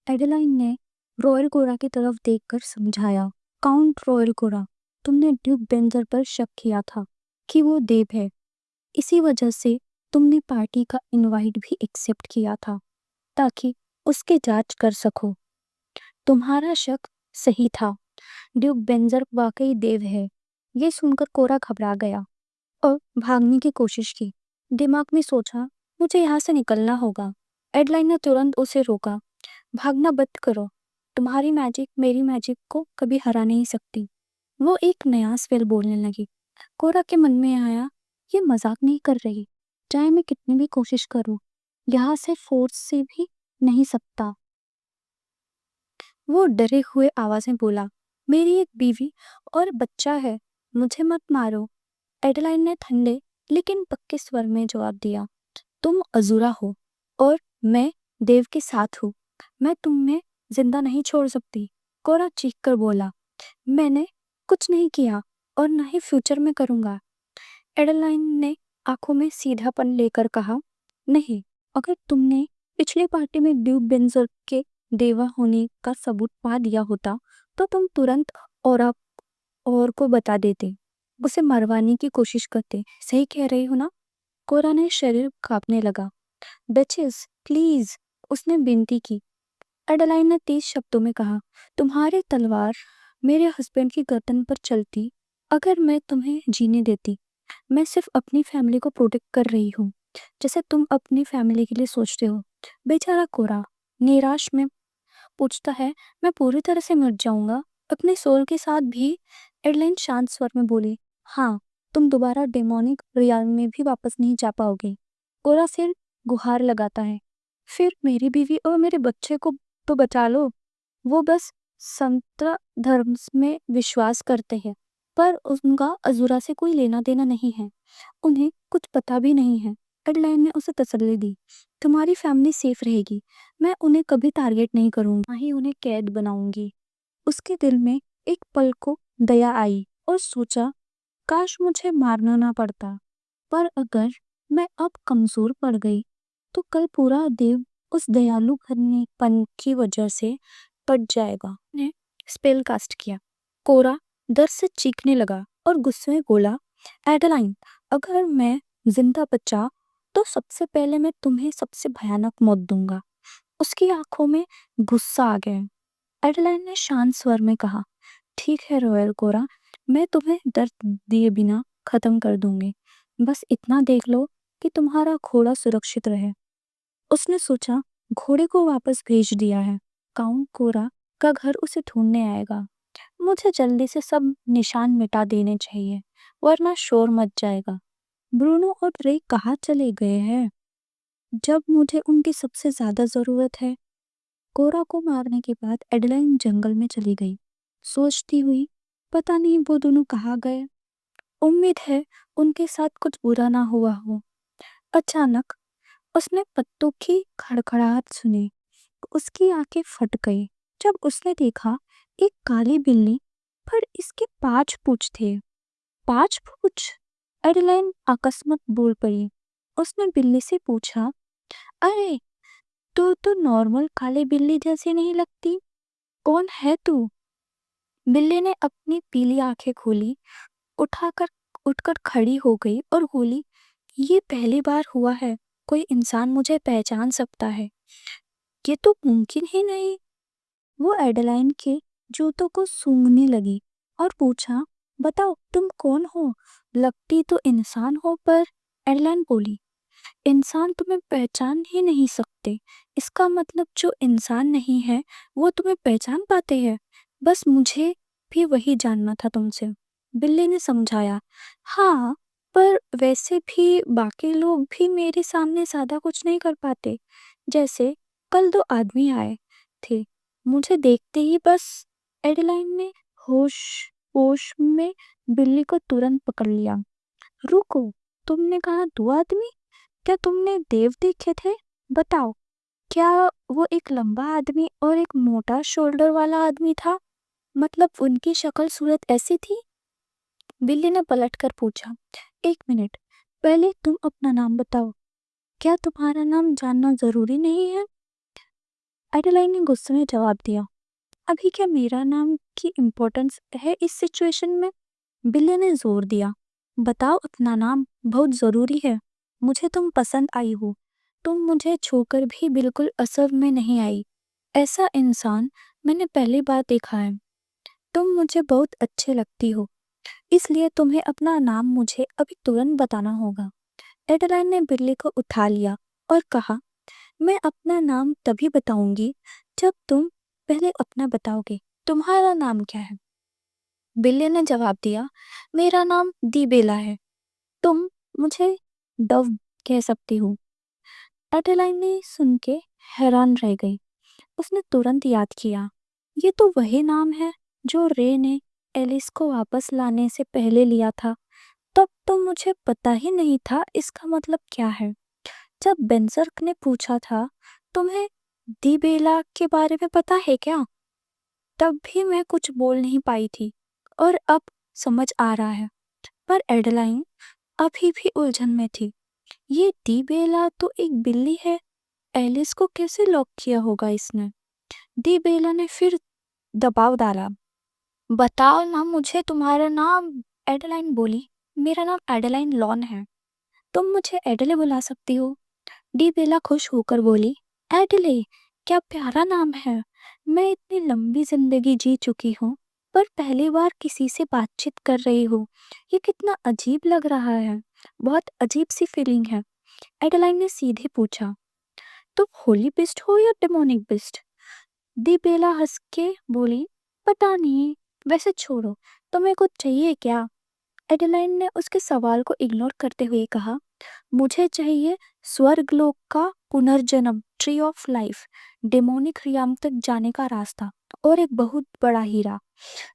एडेलाइन ने रॉयल कोरा की तरफ देखकर समझाया। काउंट रॉयल कोरा, तुमने ड्यूक बेंजर पर शक किया था कि वो देव है। इसी वजह से तुमने पार्टी का इनवाइट भी एक्सेप्ट किया था ताकि उसके जांच कर सको। तुम्हारा शक सही था, ड्यूक बेंजर वाकई देव है। ये सुनकर कोरा घबरा गया और भागने की कोशिश की। दिमाग में सोचा, मुझे यहाँ से निकलना होगा। एडलाइन ने तुरंत उसे रोका। भागना बंद करो, तुम्हारी मैजिक मेरी मैजिक को कभी हरा नहीं सकती। वो एक नया स्पेल बोलने लगी। कोरा के मन में आया, ये मजाक नहीं कर रही, चाहे मैं कितनी भी कोशिश करूं, यहाँ से फोर्स से भी नहीं सकता। वो डरे हुए आवाज में बोला, मेरी एक बीवी और बच्चा है, मुझे मत मारो। एडलाइन ने ठंडे लेकिन पक्के स्वर में जवाब दिया, तुम अजूरा हो और मैं देव के साथ हूँ। मैं तुम्हें जिंदा नहीं छोड़ सकती। कोरा चीख कर बोला, मैंने कुछ नहीं किया और ना ही फ्यूचर में करूंगा। एडलाइन ने आंखों में सीधापन लेकर कहा, नहीं, अगर तुमने पिछली पार्टी में ड्यूक बेंजर के देवा होने का सबूत पा दिया होता तो तुम तुरंत और को बता देते, उसे मरवाने की कोशिश करते। सही कह रही हो ना? कोरा ने शरीर कांपने लगा। डचेस प्लीज, उसने विनती की। एडलाइन ने तेज शब्दों में कहा, तुम्हारी तलवार मेरे हस्बैंड की गर्दन पर चलती अगर मैं तुम्हें जीने देती। मैं सिर्फ अपनी फैमिली को प्रोटेक्ट कर रही हूँ, जैसे तुम अपनी फैमिली के लिए सोचते हो। बेचारा कोरा निराश में पूछता है, मैं पूरी तरह से मिट जाऊंगा अपने सोल के साथ भी? एडलाइन शांत स्वर में बोली, हाँ, तुम दोबारा डेमोनिक रियल में भी वापस नहीं जा पाओगे। कोरा फिर गुहार लगाता है, फिर मेरी बीवी और मेरे बच्चे को तो बचा लो। वो बस संत धर्म में विश्वास करते हैं, पर उनका अजूरा से कोई लेना देना नहीं है। उन्हें कुछ पता भी नहीं है। एडलाइन ने उसे तसल्ली दी, तुम्हारी फैमिली सेफ रहेगी। मैं उन्हें कभी टारगेट नहीं करूंगी, ना ही उन्हें कैद बनाऊंगी। उसके दिल में एक पल को दया आई और सोचा, काश मुझे मारना ना पड़ता। पर अगर मैं अब कमजोर पड़ गई तो कल पूरा देव उस दयालु पन की वजह से पट जाएगा। ने स्पेल कास्ट किया। कोरा दर्द से चीखने लगा और गुस्से में बोला, एडलाइन, अगर मैं जिंदा बचा तो सबसे पहले मैं तुम्हें सबसे भयानक मौत दूंगा। उसकी आंखों में गुस्सा आ गया। एडलाइन ने शांत स्वर में कहा, ठीक है रॉयल कोरा, मैं तुम्हें दर्द दिए बिना खत्म कर दूंगी। बस इतना देख लो कि तुम्हारा घोड़ा सुरक्षित रहे। उसने सोचा, घोड़े को वापस भेज दिया है, काउंट कोरा का घर उसे ढूंढने आएगा। मुझे जल्दी से सब निशान मिटा देने चाहिए, वरना शोर मच जाएगा। ब्रूनो और रे कहाँ चले गए हैं जब मुझे उनकी सबसे ज्यादा जरूरत है? कोरा को मारने के बाद एडलाइन जंगल में चली गई, सोचती हुई, पता नहीं वो दोनों कहाँ गए। उम्मीद है उनके साथ कुछ बुरा ना हुआ हो। अचानक उसने पत्तों की खड़खड़ाहट सुनी। उसकी आंखें फट गई जब उसने देखा एक काली बिल्ली, पर इसके 5 पूंछ थे। 5 पूंछ? एडलाइन अकस्मात बोल पड़ी। उसने बिल्ली से पूछा, अरे, तो नॉर्मल काली बिल्ली जैसी नहीं लगती, कौन है तू? बिल्ली ने अपनी पीली आंखें खोली, उठाकर उठकर खड़ी हो गई और बोली, ये पहली बार हुआ है कोई इंसान मुझे पहचान सकता है। ये तो मुमकिन ही नहीं। वो एडलाइन के जूतों को सूंघने लगी और पूछा, बताओ तुम कौन हो? लगती तो इंसान हो पर। एडलाइन बोली, इंसान तुम्हें पहचान ही नहीं सकते, इसका मतलब जो इंसान नहीं है वो तुम्हें पहचान पाते हैं। बस मुझे भी वही जानना था तुमसे। बिल्ली ने समझाया, हाँ, पर वैसे भी बाकी लोग भी मेरे सामने ज्यादा कुछ नहीं कर पाते। जैसे कल 2 आदमी आए थे, मुझे देखते ही बस। एडलाइन ने होश होश में बिल्ली को तुरंत पकड़ लिया। रुको, तुमने कहा 2 आदमी? क्या तुमने देव देखे थे? बताओ, क्या वो एक लंबा आदमी और एक मोटा शोल्डर वाला आदमी था? मतलब उनकी शक्ल सूरत ऐसी थी? बिल्ली ने पलटकर पूछा, एक मिनट, पहले तुम अपना नाम बताओ। क्या तुम्हारा नाम जानना जरूरी नहीं है? एडेलाइन ने गुस्से में जवाब दिया, अभी क्या मेरा नाम की इम्पोर्टेंस है इस सिचुएशन में? बिल्ली ने जोर दिया, बताओ अपना नाम, बहुत ज़रूरी है। मुझे तुम पसंद आई हो। तुम मुझे छूकर भी बिल्कुल असर में नहीं आई। ऐसा इंसान मैंने पहली बार देखा है। तुम मुझे बहुत अच्छे लगती हो, इसलिए तुम्हें अपना नाम मुझे अभी तुरंत बताना होगा। एडेलाइन ने बिल्ली को उठा लिया और कहा, मैं अपना नाम तभी बताऊंगी जब तुम पहले अपना बताओगे। तुम्हारा नाम क्या है? बिल्ली ने जवाब दिया, मेरा नाम दीबेला है। तुम मुझे डव कह सकती हो। एडेलाइन ने सुन के हैरान रह गई। उसने तुरंत याद किया, ये तो वही नाम है जो रे ने एलिस को वापस लाने से पहले लिया था। तब तो मुझे पता ही नहीं था इसका मतलब क्या है। जब बेंजर्क ने पूछा था, तुम्हें दीबेला के बारे में पता है क्या? तब भी मैं कुछ बोल नहीं पाई थी और अब समझ आ रहा है। पर एडेलाइन अभी भी उलझन में थी। ये दीबेला तो एक बिल्ली है, एलिस को कैसे लॉक किया होगा इसने? दीबेला ने फिर दबाव डाला, बताओ ना मुझे तुम्हारा नाम। एडेलाइन बोली, मेरा नाम एडेलाइन लॉन है। तुम मुझे एडले बुला सकती हो। डीबेला खुश होकर बोली, एडले, क्या प्यारा नाम है। मैं इतनी लंबी जिंदगी जी चुकी हूँ, पर पहली बार किसी से बातचीत कर रही हूँ। ये कितना अजीब लग रहा है, बहुत अजीब सी फीलिंग है। एडेलाइन ने सीधे पूछा, तुम होली बिस्ट हो या डेमोनिक बिस्ट? दीबेला हंस के बोली, पता नहीं, वैसे छोड़ो, तुम्हें कुछ चाहिए क्या? एडेलाइन ने उसके सवाल को इग्नोर करते हुए कहा, मुझे चाहिए स्वर्गलोक का पुनर्जन्म, tree of life, demonic realm तक जाने का रास्ता और एक बहुत बड़ा हीरा।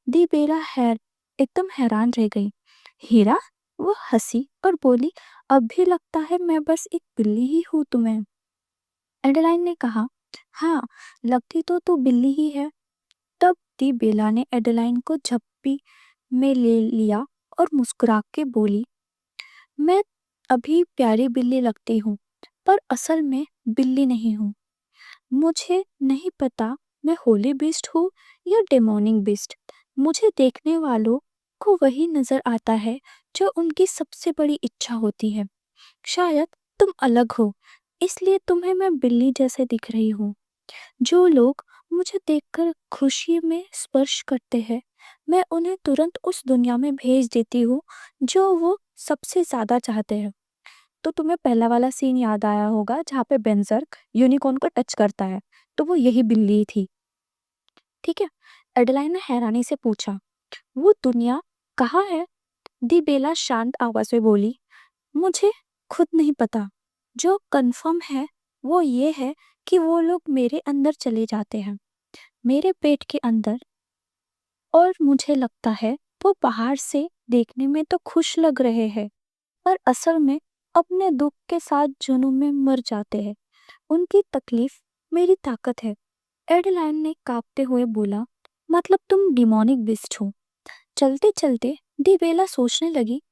दीबेला एकदम हैरान रह गई। हीरा? वो हंसी और बोली, अब भी लगता है मैं बस एक बिल्ली ही हूँ तुम्हें। एडेलाइन ने कहा, हाँ, लगती तो तू बिल्ली ही है। तब दीबेला ने एडेलाइन को झप्पी में ले लिया और मुस्कुरा के बोली, मैं अभी प्यारी बिल्ली लगती हूँ, पर असल में बिल्ली नहीं हूँ। मुझे नहीं पता मैं होली बीस्ट हूँ या डेमोनिक बीस्ट। मुझे देखने वालों को वही नजर आता है जो उनकी सबसे बड़ी इच्छा होती है। शायद तुम अलग हो, इसलिए तुम्हें मैं बिल्ली जैसे दिख रही हूँ। जो लोग मुझे देखकर खुशी में स्पर्श करते हैं, मैं उन्हें तुरंत उस दुनिया में भेज देती हूँ जो वो सबसे ज्यादा चाहते हैं। तो तुम्हें पहला वाला सीन याद आया होगा जहाँ पे बेंजर्क यूनिकॉर्न को टच करता है, तो वो यही बिल्ली थी। ठीक है। एडेलाइन ने हैरानी से पूछा, वो दुनिया कहाँ है? दी बेला शांत आवाज में बोली, मुझे खुद नहीं पता। जो कंफर्म है वो ये है कि वो लोग मेरे अंदर चले जाते हैं, मेरे पेट के अंदर, और मुझे लगता है वो बाहर से देखने में तो खुश लग रहे हैं, पर असल में अपने दुख के साथ जुनून में मर जाते हैं। उनकी तकलीफ मेरी ताकत है। एडलाइन ने कांपते हुए बोला, मतलब तुम डिमोनिक बिस्ट हो? चलते चलते डिबेला सोचने लगी,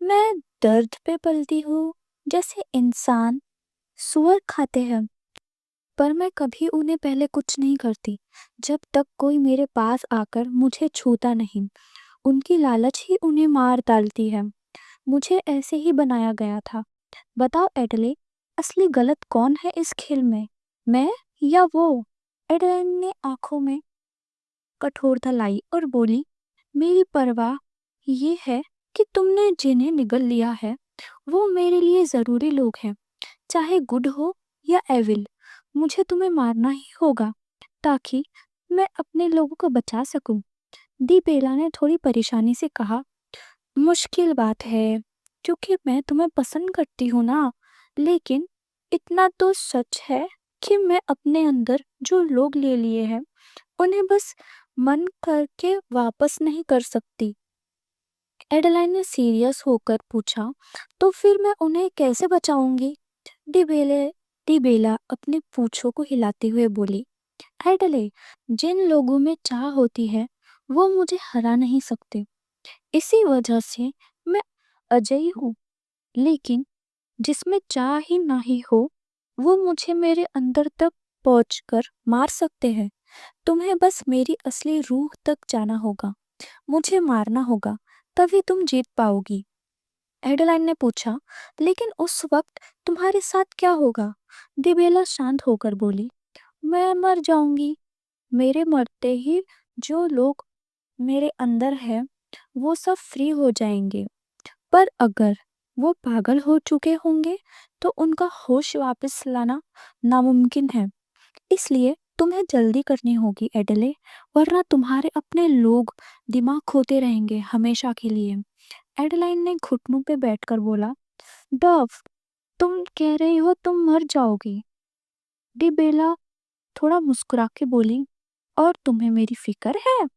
मैं दर्द पे पलती हूँ जैसे इंसान सुअर खाते हैं, पर मैं कभी उन्हें पहले कुछ नहीं करती जब तक कोई मेरे पास आकर मुझे छूता नहीं। उनकी लालच ही उन्हें मार डालती है। मुझे ऐसे ही बनाया गया था। बताओ एडले, असली गलत कौन है इस खेल में, मैं या वो? एडलाइन ने आंखों में कठोरता लाई और बोली, मेरी परवाह ये है कि तुमने जिन्हें निगल लिया है वो मेरे लिए जरूरी लोग हैं, चाहे गुड हो या एविल। मुझे तुम्हें मारना ही होगा ताकि मैं अपने लोगों को बचा सकूं। दी बेला ने थोड़ी परेशानी से कहा, मुश्किल बात है क्योंकि मैं तुम्हें पसंद करती हूँ ना, लेकिन इतना तो सच है कि मैं अपने अंदर जो लोग ले लिए हैं उन्हें बस मन करके वापस नहीं कर सकती। एडेलाइन ने सीरियस होकर पूछा, तो फिर मैं उन्हें कैसे बचाऊंगी? डिबेले डिबेला अपने पूंछों को हिलाते हुए बोली, एडले, जिन लोगों में चाह होती है वो मुझे हरा नहीं सकते। इसी वजह से मैं अजयी हूँ, लेकिन जिसमें चाह ही नहीं हो वो मुझे मेरे अंदर तक पहुंचकर मार सकते हैं। तुम्हें बस मेरी असली रूह तक जाना होगा, मुझे मारना होगा, तभी तुम जीत पाओगी। एडेलाइन ने पूछा, लेकिन उस वक्त तुम्हारे साथ क्या होगा? दिबेला शांत होकर बोली, मैं मर जाऊंगी। मेरे मरते ही जो लोग मेरे अंदर हैं वो सब फ्री हो जाएंगे, पर अगर वो पागल हो चुके होंगे तो उनका होश वापस लाना नामुमकिन है। इसलिए तुम्हें जल्दी करनी होगी एडले, वरना तुम्हारे अपने लोग दिमाग खोते रहेंगे हमेशा के लिए। एडलाइन ने घुटनों पे बैठकर बोला, डव, तुम कह रही हो तुम मर जाओगी? डिबेला थोड़ा मुस्कुरा के बोली, और तुम्हें मेरी फिक्र है?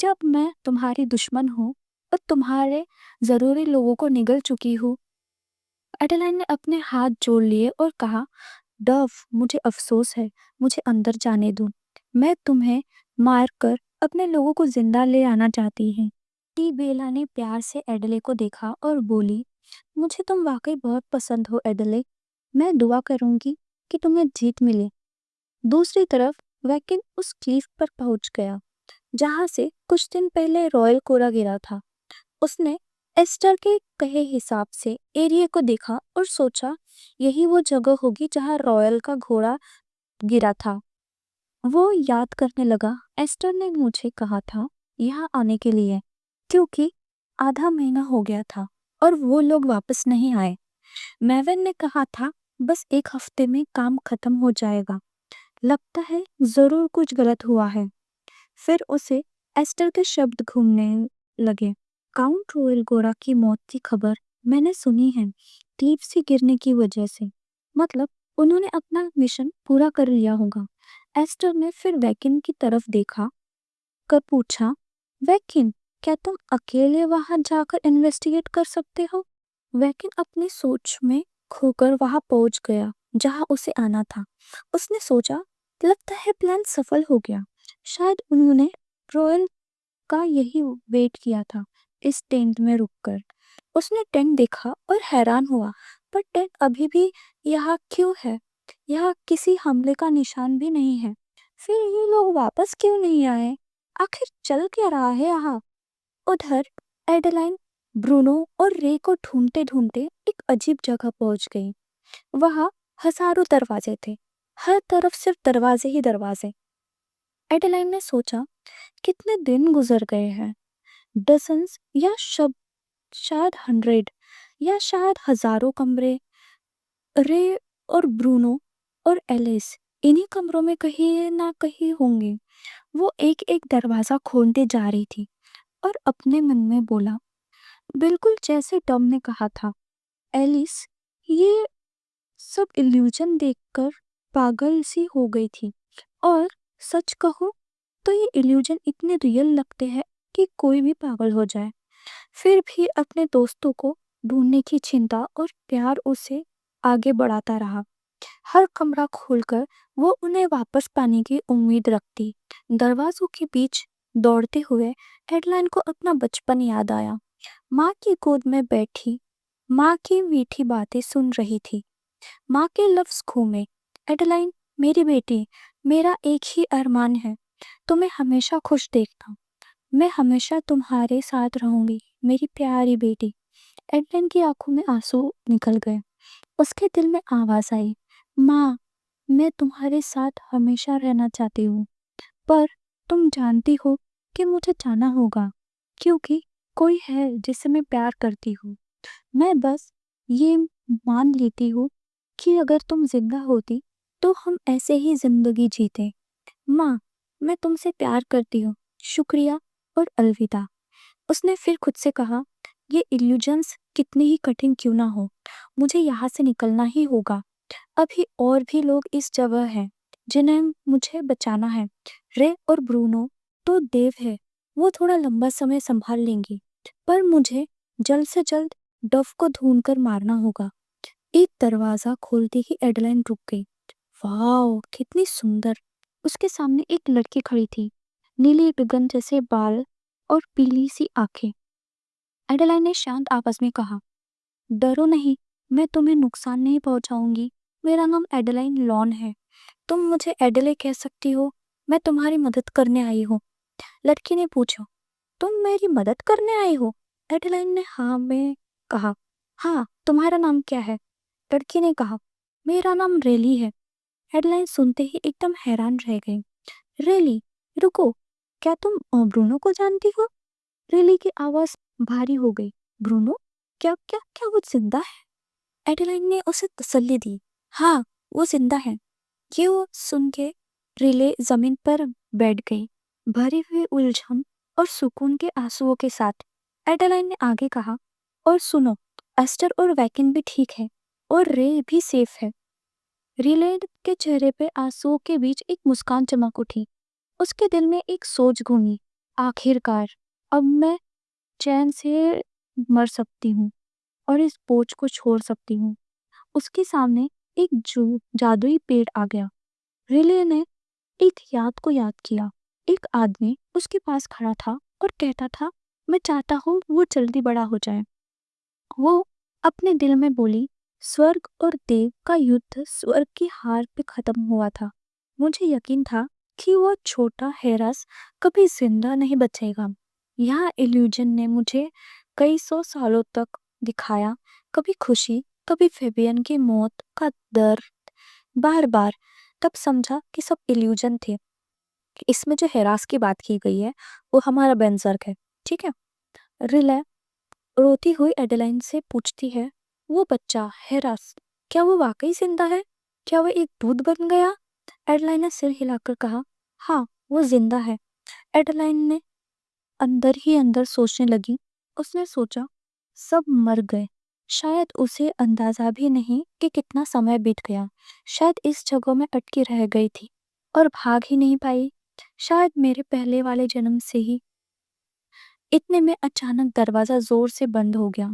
जब मैं तुम्हारी दुश्मन हूँ और तुम्हारे जरूरी लोगों को निगल चुकी हूँ। एडेलाइन ने अपने हाथ जोड़ लिए और कहा, डव, मुझे अफसोस है, मुझे अंदर जाने दो। मैं तुम्हें मारकर अपने लोगों को जिंदा ले आना चाहती हूँ। टी बेला ने प्यार से एडले को देखा और बोली, मुझे तुम वाकई बहुत पसंद हो एडले। मैं दुआ करूंगी कि तुम्हें जीत मिले। दूसरी तरफ वैकिन उस क्लीफ पर पहुंच गया जहां से कुछ दिन पहले रॉयल कोरा गिरा था। उसने एस्टर के कहे हिसाब से एरिया को देखा और सोचा, यही वो जगह होगी जहां रॉयल का घोड़ा गिरा था। वो याद करने लगा, एस्टर ने मुझे कहा था यहाँ आने के लिए, क्योंकि आधा महीना हो गया था और वो लोग वापस नहीं आए। मैवन ने कहा था बस एक हफ्ते में काम खत्म हो जाएगा। लगता है जरूर कुछ गलत हुआ है। फिर उसे एस्टर के शब्द घूमने लगे। काउंट रोयल गोरा की मौत की खबर मैंने सुनी है, क्लीफ से गिरने की वजह से। मतलब उन्होंने अपना मिशन पूरा कर लिया होगा। एस्टर ने फिर वैकिन की तरफ देखा कर पूछा, वैकिन, क्या तुम अकेले वहां जाकर इन्वेस्टिगेट कर सकते हो? वैकिन अपनी सोच में खोकर वहां पहुंच गया जहां उसे आना था। उसने सोचा, लगता है प्लान सफल हो गया। शायद उन्होंने रॉयल का यही वेट किया था इस टेंट में रुककर। उसने टेंट देखा और हैरान हुआ, पर टेंट अभी भी यहाँ क्यों है? यहाँ किसी हमले का निशान भी नहीं है। फिर ये लोग वापस क्यों नहीं आए? आखिर चल क्या रहा है यहाँ? उधर एडेलाइन ब्रूनो और रे को ढूंढते ढूंढते एक अजीब जगह पहुंच गई। वहां हजारों दरवाजे थे, हर तरफ सिर्फ दरवाजे ही दरवाजे। एडेलाइन ने सोचा, कितने दिन गुजर गए हैं, डजन्स या शायद 100 या शायद हजारों कमरे। रे और ब्रूनो और एलिस इन्हीं कमरों में कहीं ना कहीं होंगे। वो एक एक दरवाजा खोलते जा रही थी और अपने मन में बोला, बिल्कुल जैसे टॉम ने कहा था, एलिस ये सब इल्यूजन देखकर पागल सी हो गई थी। और सच कहूं तो ये इल्यूजन इतने रियल लगते हैं कि कोई भी पागल हो जाए। फिर भी अपने दोस्तों को ढूंढने की चिंता और प्यार उसे आगे बढ़ाता रहा। हर कमरा खोलकर वो उन्हें वापस पाने की उम्मीद रखती। दरवाजों के बीच दौड़ते हुए हेडलाइन को अपना बचपन याद आया। माँ की गोद में बैठी माँ की मीठी बातें सुन रही थी। माँ के लफ्ज घूमे, एडलाइन, मेरी बेटी, मेरा एक ही अरमान है, तुम्हें हमेशा खुश देखना। मैं हमेशा तुम्हारे साथ रहूंगी, मेरी प्यारी बेटी। एडलाइन की आंखों में आंसू निकल गए। उसके दिल में आवाज आई, माँ, मैं तुम्हारे साथ हमेशा रहना चाहती हूँ, पर तुम जानती हो कि मुझे जाना होगा, क्योंकि कोई है जिसे मैं प्यार करती हूँ। मैं बस ये मान लेती हूँ कि अगर तुम जिंदा होती तो हम ऐसे ही जिंदगी जीते। माँ, मैं तुमसे प्यार करती हूँ, शुक्रिया और अलविदा। उसने फिर खुद से कहा, ये इल्यूजन्स कितनी ही कठिन क्यों ना हो, मुझे यहाँ से निकलना ही होगा। अभी और भी लोग इस जगह हैं जिन्हें मुझे बचाना है। रे और ब्रूनो तो देव है, वो थोड़ा लंबा समय संभाल लेंगी, पर मुझे जल्द से जल्द डव को ढूंढकर मारना होगा। एक दरवाजा खोलते ही एडलाइन रुक गई। वाह, कितनी सुंदर! उसके सामने एक लड़की खड़ी थी, नीली गगन जैसे बाल और पीली सी आंखें। एडलाइन ने शांत आवाज में कहा, डरो नहीं, मैं तुम्हें नुकसान नहीं पहुंचाऊंगी। मेरा नाम एडलाइन लॉन है। तुम मुझे एडले कह सकती हो, मैं तुम्हारी मदद करने आई हूँ। लड़की ने पूछा, तुम मेरी मदद करने आई हो? एडलाइन ने हाँ में कहा। हाँ, तुम्हारा नाम क्या है? लड़की ने कहा, मेरा नाम रेली है। एडलाइन सुनते ही एकदम हैरान रह गई। रेली, रुको, क्या तुम ब्रूनो को जानती हो? रेली की आवाज भारी हो गई। ब्रूनो? क्या क्या क्या वो जिंदा है? एडेलाइन ने उसे तसल्ली दी। हाँ, वो जिंदा है। ये वो सुन के रिले जमीन पर बैठ गई, भरी हुई उलझन और सुकून के आंसुओं के साथ। एडेलाइन ने आगे कहा, और सुनो, एस्टर और वैकिन भी ठीक है और रे भी सेफ है। रिले के चेहरे पे आंसुओं के बीच एक मुस्कान चमक उठी। उसके दिल में एक सोच घूमी। आखिरकार अब मैं चैन से मर सकती हूँ और इस बोझ को छोड़ सकती हूँ। उसके सामने एक जादुई पेड़ आ गया। रिले ने एक याद को याद किया। एक आदमी उसके पास खड़ा था और कहता था, मैं चाहता हूँ वो जल्दी बड़ा हो जाए। वो अपने दिल में बोली, स्वर्ग और देव का युद्ध स्वर्ग की हार पे खत्म हुआ था। मुझे यकीन था कि वो छोटा हेरस कभी जिंदा नहीं बचेगा। यहाँ इल्यूजन ने मुझे कई सौ सालों तक दिखाया, कभी खुशी, कभी फेबियन की मौत का दर्द, बार बार। तब समझा कि सब इल्यूजन थे। इसमें जो हेरास की बात की गई है वो हमारा बेंजर्क है, ठीक है। रिले रोती हुई एडेलाइन से पूछती है, वो बच्चा हेरास, क्या वो वाकई जिंदा है? क्या वो एक दूध बन गया? एडेलाइन ने सिर हिलाकर कहा, हाँ, वो जिंदा है। एडेलाइन ने अंदर ही अंदर सोचने लगी। उसने सोचा, सब मर गए। शायद उसे अंदाजा भी नहीं कि कितना समय बीत गया। शायद इस जगह में अटकी रह गई थी और भाग ही नहीं पाई। शायद मेरे पहले वाले जन्म से ही। इतने में अचानक दरवाजा जोर से बंद हो गया।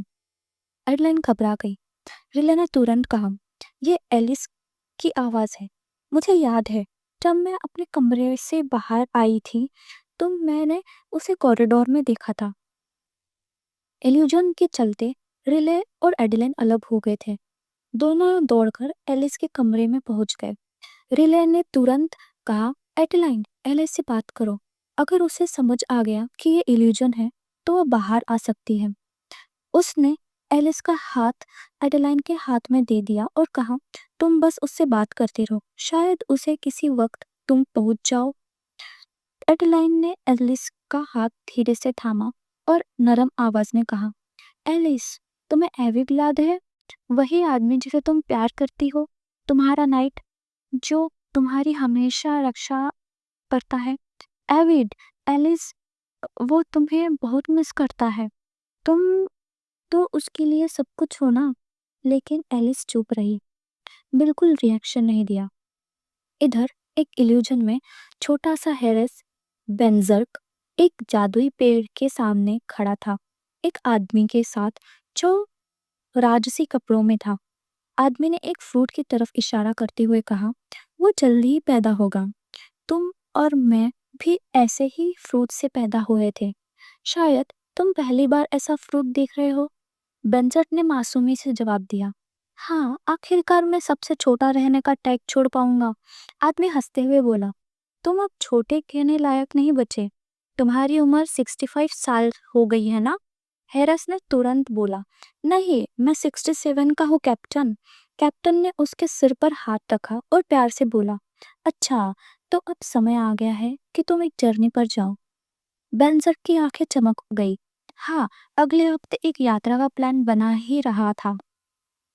एडलाइन घबरा गई। रिले ने तुरंत कहा, ये एलिस की आवाज है। मुझे याद है, जब मैं अपने कमरे से बाहर आई थी तो मैंने उसे कॉरिडोर में देखा था। इल्यूजन के चलते रिले और एडिलिन अलग हो गए थे। दोनों दौड़कर एलिस के कमरे में पहुंच गए। रिले ने तुरंत कहा, एडिलाइन, एलिस से बात करो। अगर उसे समझ आ गया कि ये इल्यूजन है तो वो बाहर आ सकती है। उसने एलिस का हाथ एडेलाइन के हाथ में दे दिया और कहा, तुम बस उससे बात करते रहो, शायद उसे किसी वक्त तुम पहुंच जाओ। एडेलाइन ने एलिस का हाथ धीरे से थामा और नरम आवाज में कहा, एलिस, तुम्हें एविक याद है? वही आदमी जिसे तुम प्यार करती हो, तुम्हारा नाइट जो तुम्हारी हमेशा रक्षा करता है। एविड, एलिस, वो तुम्हें बहुत मिस करता है। तुम तो उसके लिए सब कुछ हो ना। लेकिन एलिस चुप रही, बिल्कुल रिएक्शन नहीं दिया। इधर एक इल्यूजन में छोटा सा हेरस बेंजर्क एक जादुई पेड़ के सामने खड़ा था, एक आदमी के साथ जो राजसी कपड़ों में था। आदमी ने एक फ्रूट की तरफ इशारा करते हुए कहा, वो जल्दी ही पैदा होगा। तुम और मैं भी ऐसे ही फ्रूट से पैदा हुए थे। शायद तुम पहली बार ऐसा फ्रूट देख रहे हो। बेंजर्ट ने मासूमी से जवाब दिया, हाँ, आखिरकार मैं सबसे छोटा रहने का टैग छोड़ पाऊंगा। आदमी हंसते हुए बोला, तुम अब छोटे कहने लायक नहीं बचे। तुम्हारी उम्र 65 साल हो गई है ना? हैरस ने तुरंत बोला, नहीं, मैं 67 का हूँ कैप्टन। कैप्टन ने उसके सिर पर हाथ रखा और प्यार से बोला, अच्छा, तो अब समय आ गया है कि तुम एक जर्नी पर जाओ। बेंजर की आंखें चमक गई। हाँ, अगले हफ्ते एक यात्रा का प्लान बना ही रहा था।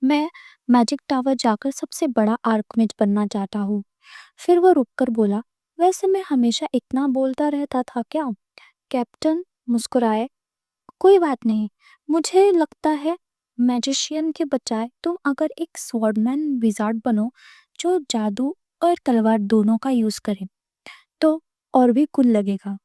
मैं मैजिक टावर जाकर सबसे बड़ा आर्कमिज बनना चाहता हूँ। फिर वो रुककर बोला, वैसे मैं हमेशा इतना बोलता रहता था क्या? कैप्टन मुस्कुराए, कोई बात नहीं। मुझे लगता है मैजिशियन के बजाय तुम अगर एक स्वॉर्डमैन विजार्ड बनो जो जादू और तलवार दोनों का यूज करे तो और भी कूल लगेगा।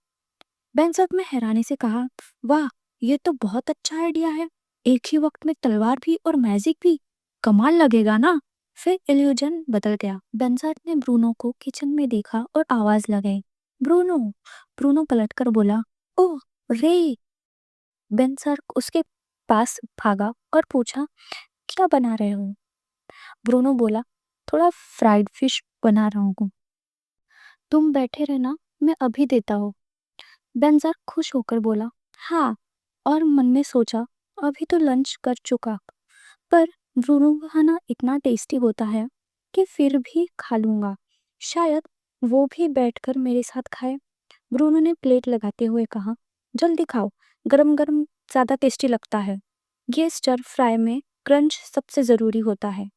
बेंजर में हैरानी से कहा, वाह, ये तो बहुत अच्छा आइडिया है। एक ही वक्त में तलवार भी और मैजिक भी, कमाल लगेगा ना। फिर इल्यूजन बदल गया। बेंजर ने ब्रूनो को किचन में देखा और आवाज लगाई, ब्रूनो। ब्रूनो पलटकर बोला, ओह, रे। बेंजर उसके पास भागा और पूछा, क्या बना रहे हो? ब्रूनो बोला, थोड़ा फ्राइड फिश बना रहा हूँ। तुम बैठे रहना, मैं अभी देता हूँ। बेंजर खुश होकर बोला, हाँ, और मन में सोचा, अभी तो लंच कर चुका, पर ब्रूनो का खाना इतना टेस्टी होता है कि फिर भी खा लूंगा। शायद वो भी बैठकर मेरे साथ खाए। ब्रूनो ने प्लेट लगाते हुए कहा, जल्दी खाओ, गरम गरम ज़्यादा टेस्टी लगता है। ये स्टर फ्राई में क्रंच सबसे ज़रूरी होता है।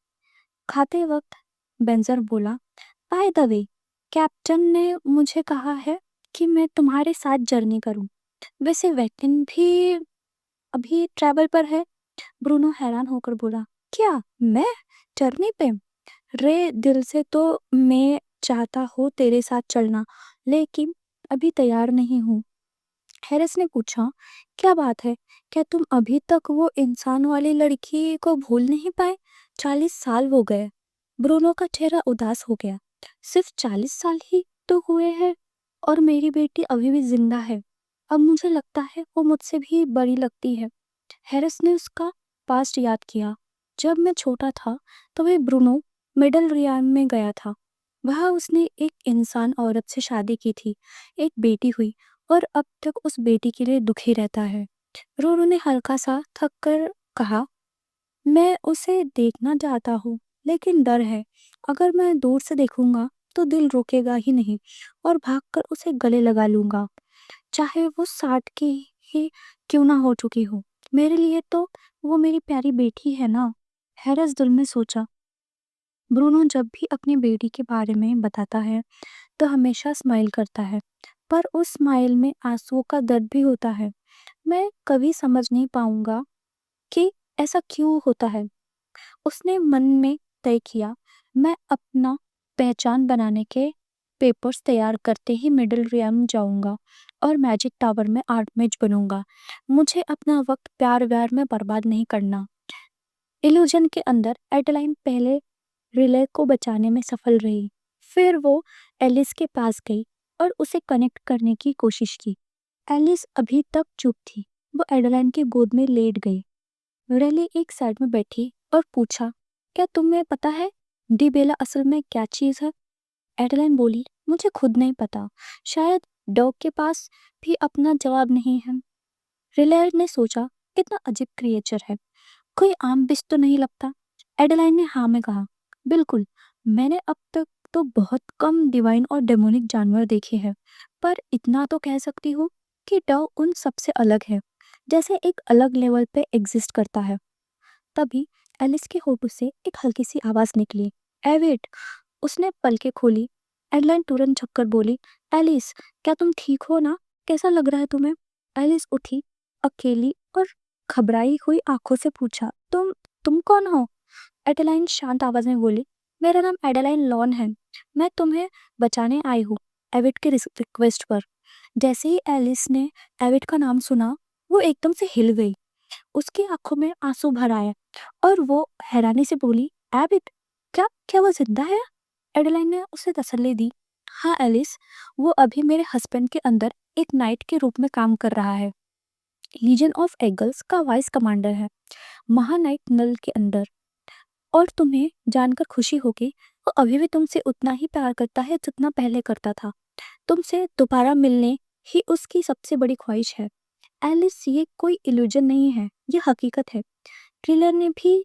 खाते वक्त बेंजर बोला, बाय द वे, कैप्टन ने मुझे कहा है कि मैं तुम्हारे साथ जर्नी करूं। वैसे वैकन भी अभी ट्रैवल पर है। ब्रूनो हैरान होकर बोला, क्या मैं जर्नी पे? रे, दिल से तो मैं चाहता हूँ तेरे साथ चलना, लेकिन अभी तैयार नहीं हूँ। हैरिस ने पूछा, क्या बात है? क्या तुम अभी तक वो इंसान वाली लड़की को भूल नहीं पाए? 40 साल हो गए। ब्रूनो का चेहरा उदास हो गया। सिर्फ 40 साल ही तो हुए हैं और मेरी बेटी अभी भी जिंदा है। अब मुझे लगता है वो मुझसे भी बड़ी लगती है। हैरिस ने उसका पास्ट याद किया। जब मैं छोटा था तभी ब्रूनो मिडल रियान में गया था। वहाँ उसने एक इंसान औरत से शादी की थी, एक बेटी हुई, और अब तक उस बेटी के लिए दुखी रहता है। रोनो ने हल्का सा थक कर कहा, मैं उसे देखना चाहता हूँ, लेकिन डर है। अगर मैं दूर से देखूंगा तो दिल रुकेगा ही नहीं और भागकर उसे गले लगा लूंगा, चाहे वो 60 की ही क्यों ना हो चुकी हो। मेरे लिए तो वो मेरी प्यारी बेटी है ना। हैरस दिल में सोचा, ब्रूनो जब भी अपनी बेटी के बारे में बताता है तो हमेशा स्माइल करता है, पर उस स्माइल में आंसुओं का दर्द भी होता है। मैं कभी समझ नहीं पाऊंगा कि ऐसा क्यों होता है। उसने मन में तय किया, मैं अपना पहचान बनाने के पेपर्स तैयार करते ही मिडिल रियम जाऊंगा और मैजिक टावर में आर्ट मेज बनूंगा। मुझे अपना वक्त प्यार व्यार में बर्बाद नहीं करना। इल्यूजन के अंदर एडेलाइन पहले रिले को बचाने में सफल रही। फिर वो एलिस के पास गई और उसे कनेक्ट करने की कोशिश की। एलिस अभी तक चुप थी। वो एडेलाइन की गोद में लेट गई। रेली एक साइड में बैठी और पूछा, क्या तुम्हें पता है डिबेला असल में क्या चीज़ है? एडेलाइन बोली, मुझे खुद नहीं पता। शायद डॉग के पास भी अपना जवाब नहीं है। रिलेयर ने सोचा, कितना अजीब क्रिएचर है, कोई आम बिस्ट तो नहीं लगता। एडेलाइन ने हाँ में कहा, बिल्कुल, मैंने अब तक तो बहुत कम डिवाइन और डेमोनिक जानवर देखे हैं, पर इतना तो कह सकती हूँ कि डॉग उन सबसे अलग है, जैसे एक अलग लेवल पे एग्जिस्ट करता है। तभी एलिस के होठों से एक हल्की सी आवाज निकली, एविड। उसने पलकें खोली। एडलाइन तुरंत झककर बोली, एलिस, क्या तुम ठीक हो ना? कैसा लग रहा है तुम्हें? एलिस उठी, अकेली और घबराई हुई आंखों से पूछा, तुम कौन हो? एडेलाइन शांत आवाज में बोली, मेरा नाम एडेलाइन लॉन है, मैं तुम्हें बचाने आई हूँ, एविड के रिक्वेस्ट पर। जैसे ही एलिस ने एविड का नाम सुना, वो एकदम से हिल गई। उसकी आंखों में आंसू भर आए और वो हैरानी से बोली, एविड, क्या क्या वो जिंदा है? एडेलाइन ने उसे तसल्ली दी, हाँ एलिस, वो अभी मेरे हस्बैंड के अंदर एक नाइट के रूप में काम कर रहा है। लीजन ऑफ एगल्स का वाइस कमांडर है, महानाइट नल के अंदर। और तुम्हें जानकर खुशी होगी, वो अभी भी तुमसे उतना ही प्यार करता है जितना पहले करता था। तुमसे दोबारा मिलने ही उसकी सबसे बड़ी ख्वाहिश है। एलिस, ये कोई इल्यूजन नहीं है, ये हकीकत है। ट्रिलर ने भी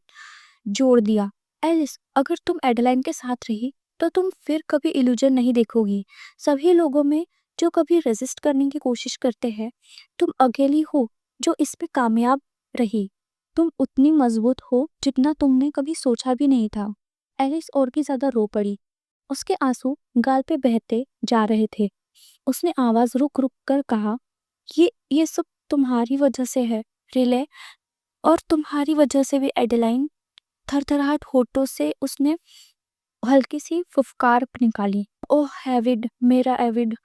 जोड़ दिया, एलिस, अगर तुम एडेलाइन के साथ रही तो तुम फिर कभी इल्यूजन नहीं देखोगी। सभी लोगों में जो कभी रेजिस्ट करने की कोशिश करते हैं, तुम अकेली हो जो इस पे कामयाब रही। तुम उतनी मजबूत हो जितना तुमने कभी सोचा भी नहीं था। एलिस और भी ज्यादा रो पड़ी। उसके आंसू गाल पे बहते जा रहे थे। उसने आवाज रुक रुक कर कहा, ये सब तुम्हारी वजह से है, रिले, और तुम्हारी वजह से भी एडेलाइन। थरथराहट होठों से उसने हल्की सी फुफकार निकाली, ओह एविड, मेरा एविड।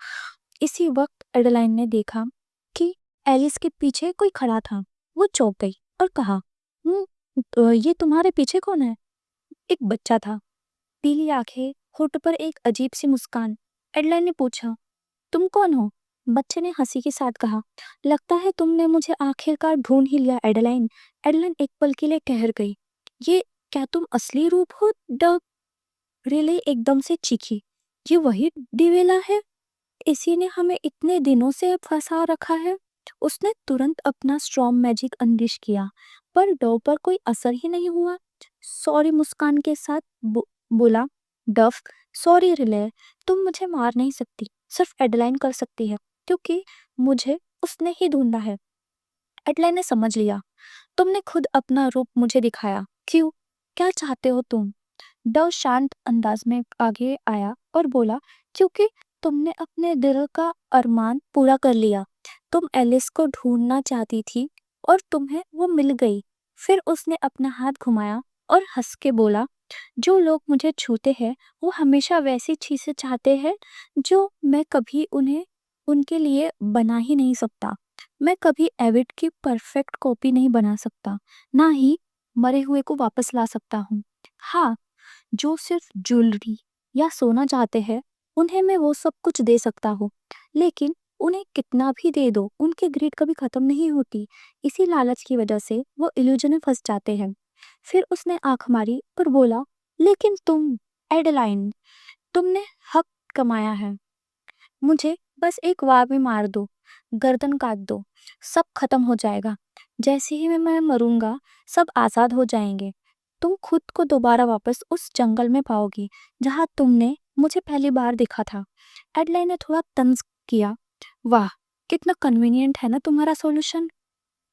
इसी वक्त एडेलाइन ने देखा कि एलिस के पीछे कोई खड़ा था। वो चौंक गई और कहा, ये तुम्हारे पीछे कौन है? एक बच्चा था, पीली आंखें, होठ पर एक अजीब सी मुस्कान। एडेलाइन ने पूछा, तुम कौन हो? बच्चे ने हंसी के साथ कहा, लगता है तुमने मुझे आखिरकार ढूंढ ही लिया एडेलाइन। एडेलाइन एक पल के लिए ठहर गई, ये क्या तुम असली रूप हो, डग? रिले एकदम से चीखी, ये वही डिवेला है, इसी ने हमें इतने दिनों से फंसा रखा है। उसने तुरंत अपना स्ट्रॉन्ग मैजिक अनलिश किया, पर डव पर कोई असर ही नहीं हुआ। सॉरी मुस्कान के साथ बोला डव, सॉरी रिले, तुम मुझे मार नहीं सकती, सिर्फ एडलाइन कर सकती है, क्योंकि मुझे उसने ही ढूंढा है। एडलाइन ने समझ लिया, तुमने खुद अपना रूप मुझे दिखाया, क्यों, क्या चाहते हो तुम? डव शांत अंदाज में आगे आया और बोला, क्योंकि तुमने अपने दिल का अरमान पूरा कर लिया। तुम एलिस को ढूंढना चाहती थी और तुम्हें वो मिल गई। फिर उसने अपना हाथ घुमाया और हंस के बोला, जो लोग मुझे छूते हैं वो हमेशा वैसी चीजें चाहते हैं जो मैं कभी उन्हें उनके लिए बना ही नहीं सकता। मैं कभी एविड की परफेक्ट कॉपी नहीं बना सकता, ना ही मरे हुए को वापस ला सकता हूँ। हाँ, जो सिर्फ ज्वेलरी या सोना चाहते हैं उन्हें मैं वो सब कुछ दे सकता हूँ, लेकिन उन्हें कितना भी दे दो उनकी ग्रीड कभी खत्म नहीं होती। इसी लालच की वजह से वो इल्यूजन में फंस जाते हैं। फिर उसने आंख मारी और बोला, लेकिन तुम एडलाइन, तुमने हक कमाया है, मुझे बस एक वार में मार दो, गर्दन काट दो, सब खत्म हो जाएगा। जैसे ही मैं मरूंगा सब आज़ाद हो जाएंगे। तुम खुद को दोबारा वापस उस जंगल में पाओगी जहां तुमने मुझे पहली बार देखा था। एडलाइन ने थोड़ा तंज किया, वाह, कितना कन्वीनियंट है ना तुम्हारा सॉल्यूशन।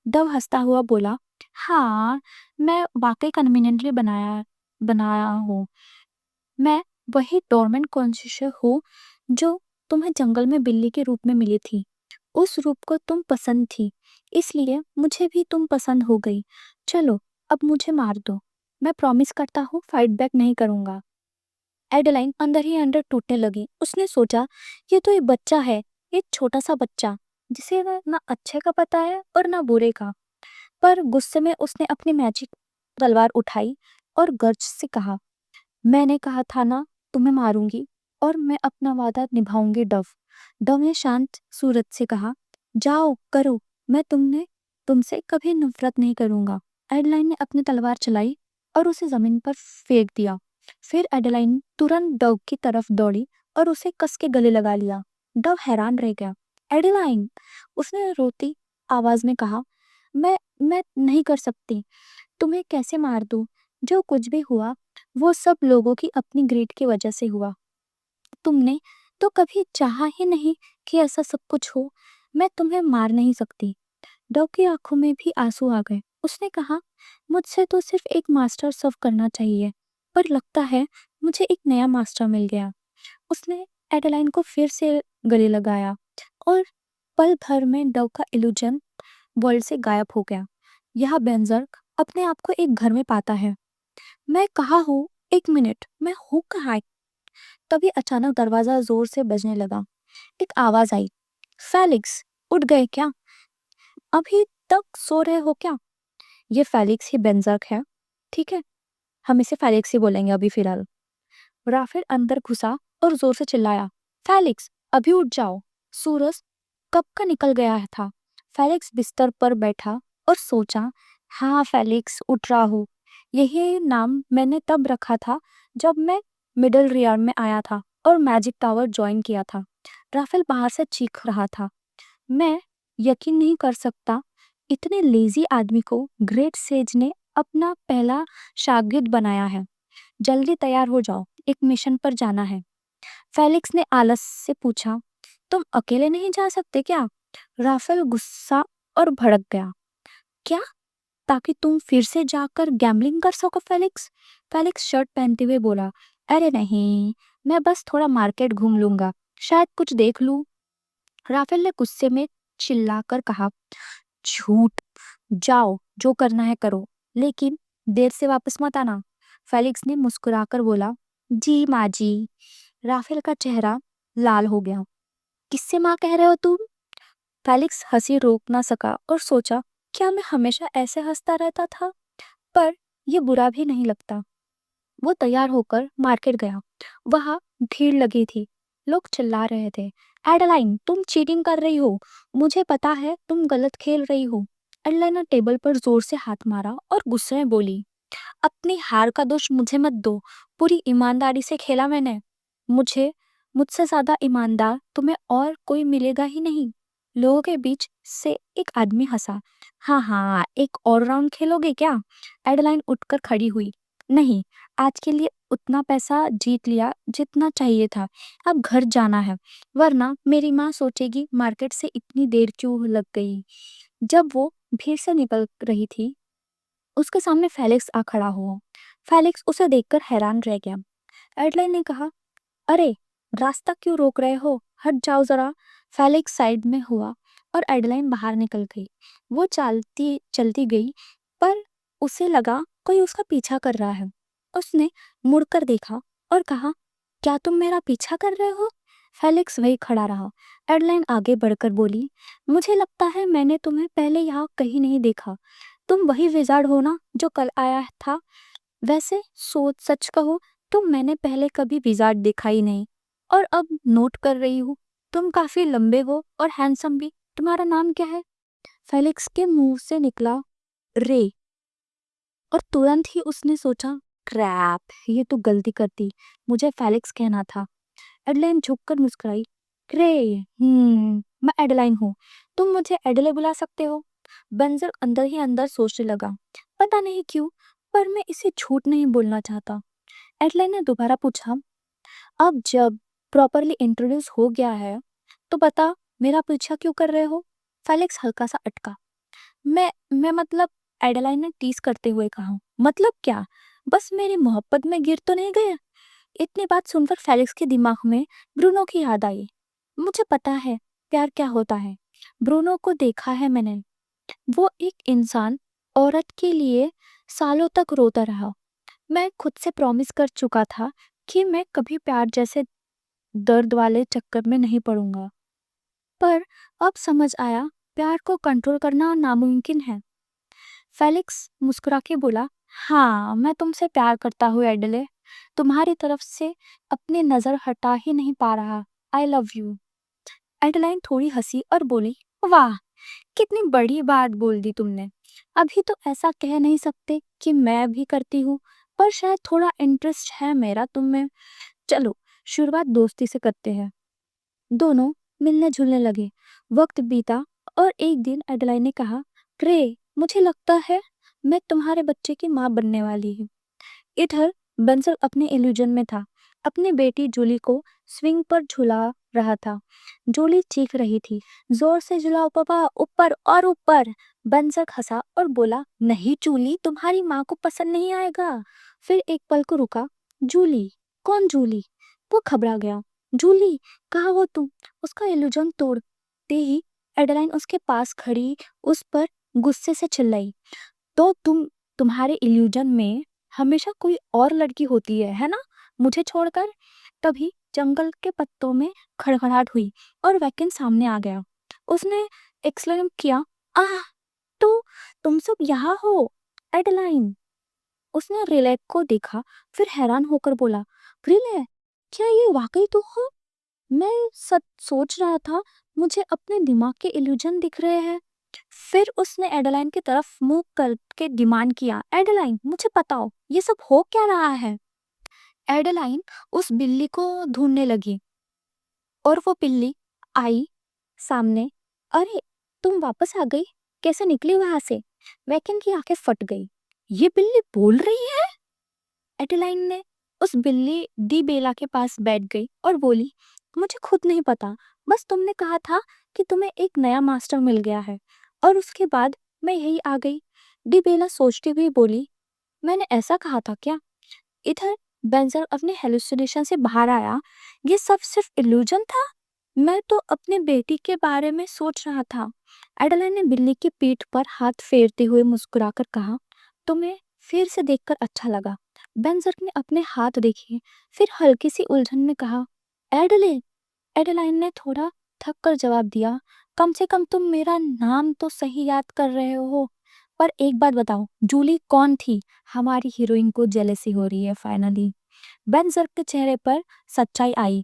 डव हंसता हुआ बोला, हाँ, मैं वाकई कन्वीनियंटली बनाया बनाया हूँ। मैं वही डोरमेंट कॉन्शियस हूँ जो तुम्हें जंगल में बिल्ली के रूप में मिली थी। उस रूप को तुम पसंद थी, इसलिए मुझे भी तुम पसंद हो गई। चलो, अब मुझे मार दो, मैं प्रॉमिस करता हूँ फाइट बैक नहीं करूंगा। एडलाइन अंदर ही अंदर टूटने लगी। उसने सोचा, ये तो एक बच्चा है, एक छोटा सा बच्चा जिसे ना अच्छे का पता है और ना बुरे का। पर गुस्से में उसने अपनी मैजिक तलवार उठाई और गर्ज से कहा, मैंने कहा था ना तुम्हें मारूंगी, और मैं अपना वादा निभाऊंगी डव। डव ने शांत सूरत से कहा, जाओ करो, मैं तुमसे कभी नफरत नहीं करूंगा। एडलाइन ने अपनी तलवार चलाई और उसे जमीन पर फेंक दिया। फिर एडलाइन तुरंत डव की तरफ दौड़ी और उसे कस के गले लगा लिया। डव हैरान रह गया। एडलाइन, उसने रोती आवाज में कहा, मैं नहीं कर सकती, तुम्हें कैसे मार दूं? जो कुछ भी हुआ वो सब लोगों की अपनी ग्रीड की वजह से हुआ। तुमने तो कभी चाहा ही नहीं कि ऐसा सब कुछ हो। मैं तुम्हें मार नहीं सकती। डव की आंखों में भी आंसू आ गए। उसने कहा, मुझसे तो सिर्फ एक मास्टर सर्व करना चाहिए, पर लगता है मुझे एक नया मास्टर मिल गया। उसने एडेलाइन को फिर से गले लगाया और पल भर में डव का इल्यूजन वर्ल्ड से गायब हो गया। यह बेंजर्क अपने आप को एक घर में पाता है। मैं कहाँ हूँ, एक मिनट, मैं हूँ कहाँ? तभी अचानक दरवाजा जोर से बजने लगा। एक आवाज आई, फेलिक्स, उठ गए क्या? अभी तक सो रहे हो क्या? ये फेलिक्स ही बेंजर्क है, ठीक है, हम इसे फेलिक्स ही बोलेंगे अभी फिलहाल। राफेल अंदर घुसा और जोर से चिल्लाया, फेलिक्स, अभी उठ जाओ, सूरज कब का निकल गया था। फेलिक्स बिस्तर पर बैठा और सोचा, हाँ फेलिक्स, उठ रहा हूँ। यही नाम मैंने तब रखा था जब मैं मिडल रियार में आया था और मैजिक टावर ज्वाइन किया था। राफेल बाहर से चीख रहा था, मैं यकीन नहीं कर सकता, इतने लेजी आदमी को ग्रेट सेज ने अपना पहला शागिर्द बनाया है। जल्दी तैयार हो जाओ, एक मिशन पर जाना है। फेलिक्स ने आलस से पूछा, तुम अकेले नहीं जा सकते क्या? राफेल गुस्सा और भड़क गया, क्या, ताकि तुम फिर से जाकर गैम्बलिंग कर सको फेलिक्स? फेलिक्स शर्ट पहनते हुए बोला, अरे नहीं, मैं बस थोड़ा मार्केट घूम लूंगा, शायद कुछ देख लूं। राफेल ने गुस्से में चिल्लाकर कहा, झूठ, जाओ, जो करना है करो, लेकिन देर से वापस मत आना। फेलिक्स ने मुस्कुराकर बोला, जी माँ जी। राफेल का चेहरा लाल हो गया, किससे माँ कह रहे हो तुम? फेलिक्स हंसी रोक ना सका और सोचा, क्या मैं हमेशा ऐसे हंसता रहता था? पर यह बुरा भी नहीं लगता। वो तैयार होकर मार्केट गया। वहां भीड़ लगी थी, लोग चिल्ला रहे थे, एडलाइन, तुम चीटिंग कर रही हो, मुझे पता है तुम गलत खेल रही हो। एडलाइन ने टेबल पर जोर से हाथ मारा और गुस्से में बोली, अपनी हार का दोष मुझे मत दो, पूरी ईमानदारी से खेला मैंने। मुझे मुझसे ज़्यादा ईमानदार तुम्हें और कोई मिलेगा ही नहीं। लोगों के बीच से एक आदमी हंसा। हाँ हाँ, एक और राउंड खेलोगे क्या? एडलाइन उठकर खड़ी हुई। नहीं, आज के लिए उतना पैसा जीत लिया जितना चाहिए था। अब घर जाना है, वरना मेरी माँ सोचेगी मार्केट से इतनी देर क्यों लग गई। जब वो भीड़ से निकल रही थी, उसके सामने फेलिक्स आ खड़ा हुआ। फेलिक्स उसे देखकर हैरान रह गया। एडलाइन ने कहा, अरे, रास्ता क्यों रोक रहे हो? हट जाओ जरा। फेलिक्स साइड में हुआ और एडलाइन बाहर निकल गई। वो चलती चलती गई, पर उसे लगा कोई उसका पीछा कर रहा है। उसने मुड़कर देखा और कहा, क्या तुम मेरा पीछा कर रहे हो? फेलिक्स वही खड़ा रहा। एडलाइन आगे बढ़कर बोली, मुझे लगता है मैंने तुम्हें पहले यहाँ कहीं नहीं देखा। तुम वही विजार्ड हो ना जो कल आया था? वैसे सोच सच कहो तो मैंने पहले कभी विजार्ड देखा ही नहीं, और अब नोट कर रही हूँ तुम काफी लंबे हो और हैंडसम भी। तुम्हारा नाम क्या है? फेलिक्स के मुंह से निकला, रे। और तुरंत ही उसने सोचा, क्रैप, ये तो गलती कर दी, मुझे फेलिक्स कहना था। एडलाइन झुककर मुस्कुराई, रे, मैं एडलाइन हूँ, तुम मुझे एडले बुला सकते हो। बंजर अंदर ही अंदर सोचने लगा, पता नहीं क्यों, पर मैं इसे झूठ नहीं बोलना चाहता। एडलाइन ने दोबारा पूछा, अब जब प्रॉपरली इंट्रोड्यूस हो गया है तो बता, मेरा पीछा क्यों कर रहे हो? फेलिक्स हल्का सा अटका। मैं मतलब, एडेलाइन ने टीज करते हुए कहा, मतलब क्या? बस मेरी मोहब्बत में गिर तो नहीं गए? इतनी बात सुनकर फेलिक्स के दिमाग में ब्रूनो की याद आई। मुझे पता है प्यार क्या होता है। ब्रूनो को देखा है मैंने। वो एक इंसान औरत के लिए सालों तक रोता रहा। मैं खुद से प्रॉमिस कर चुका था कि मैं कभी प्यार जैसे दर्द वाले चक्कर में नहीं पड़ूंगा। पर अब समझ आया, प्यार को कंट्रोल करना नामुमकिन है। फेलिक्स मुस्कुरा के बोला, हाँ, मैं तुमसे प्यार करता हूँ एडले। तुम्हारी तरफ से अपनी नजर हटा ही नहीं पा रहा। I love you. एडलाइन थोड़ी हंसी और बोली, वाह, कितनी बड़ी बात बोल दी तुमने। अभी तो ऐसा कह नहीं सकते कि मैं भी करती हूँ, पर शायद थोड़ा इंटरेस्ट है मेरा तुम में। चलो, शुरुआत दोस्ती से करते हैं। दोनों मिलने जुलने लगे। वक्त बीता और एक दिन एडलाइन ने कहा, ग्रे, मुझे लगता है मैं तुम्हारे बच्चे की माँ बनने वाली हूँ। इधर बंसल अपने इल्यूजन में था। अपनी बेटी जूली को स्विंग पर झुला रहा था। जूली चीख रही थी, जोर से झुलाओ पापा, ऊपर और ऊपर। बंसक हंसा और बोला, नहीं जूली, तुम्हारी माँ को पसंद नहीं आएगा। फिर एक पल को रुका। जूली? कौन जूली? वो घबरा गया। जूली, कहाँ हो तुम? उसका इल्यूजन तोड़ते ही एडेलाइन उसके पास खड़ी उस पर गुस्से से चिल्लाई, तो तुम्हारे इल्यूजन में हमेशा कोई और लड़की होती है ना, मुझे छोड़कर? तभी जंगल के पत्तों में खड़खड़ाहट हुई और वैकेंट सामने आ गया। उसने एक्सक्लेम किया, आह, तो तुम सब यहाँ हो? एडलाइन। उसने रिले को देखा, फिर हैरान होकर बोला, रिले, क्या ये वाकई तू हो? मैं सच सोच रहा था मुझे अपने दिमाग के इल्यूजन दिख रहे हैं। फिर उसने एडेलाइन की तरफ मुंह करके डिमांड किया, एडेलाइन, मुझे बताओ ये सब हो क्या रहा है? एडेलाइन उस बिल्ली को ढूंढने लगी और वो बिल्ली आई सामने। अरे, तुम वापस आ गई? कैसे निकली वहां से? वैकन की आंखें फट गई। ये बिल्ली बोल रही है? एडेलाइन ने उस बिल्ली डी बेला के पास बैठ गई और बोली, मुझे खुद नहीं पता, बस तुमने कहा था कि तुम्हें एक नया मास्टर मिल गया है, और उसके बाद मैं यही आ गई। डी बेला सोचती हुई बोली, मैंने ऐसा कहा था क्या? इधर बेंजर अपने हेलुसिनेशन से बाहर आया। ये सब सिर्फ इल्यूजन था। मैं तो अपने बेटी के बारे में सोच रहा था। एडेलाइन ने बिल्ली की पीठ पर हाथ फेरते हुए मुस्कुराकर कहा, तुम्हें फिर से देखकर अच्छा लगा। बेंजर ने अपने हाथ देखे, फिर हल्की सी उलझन में कहा, एडले। एडेलाइन ने थोड़ा थक कर जवाब दिया, कम से कम तुम मेरा नाम तो सही याद कर रहे हो। पर एक बात बताओ, जूली कौन थी? हमारी हीरोइन को जेलेसी हो रही है फाइनली। बेंजर के चेहरे पर सच्चाई आई।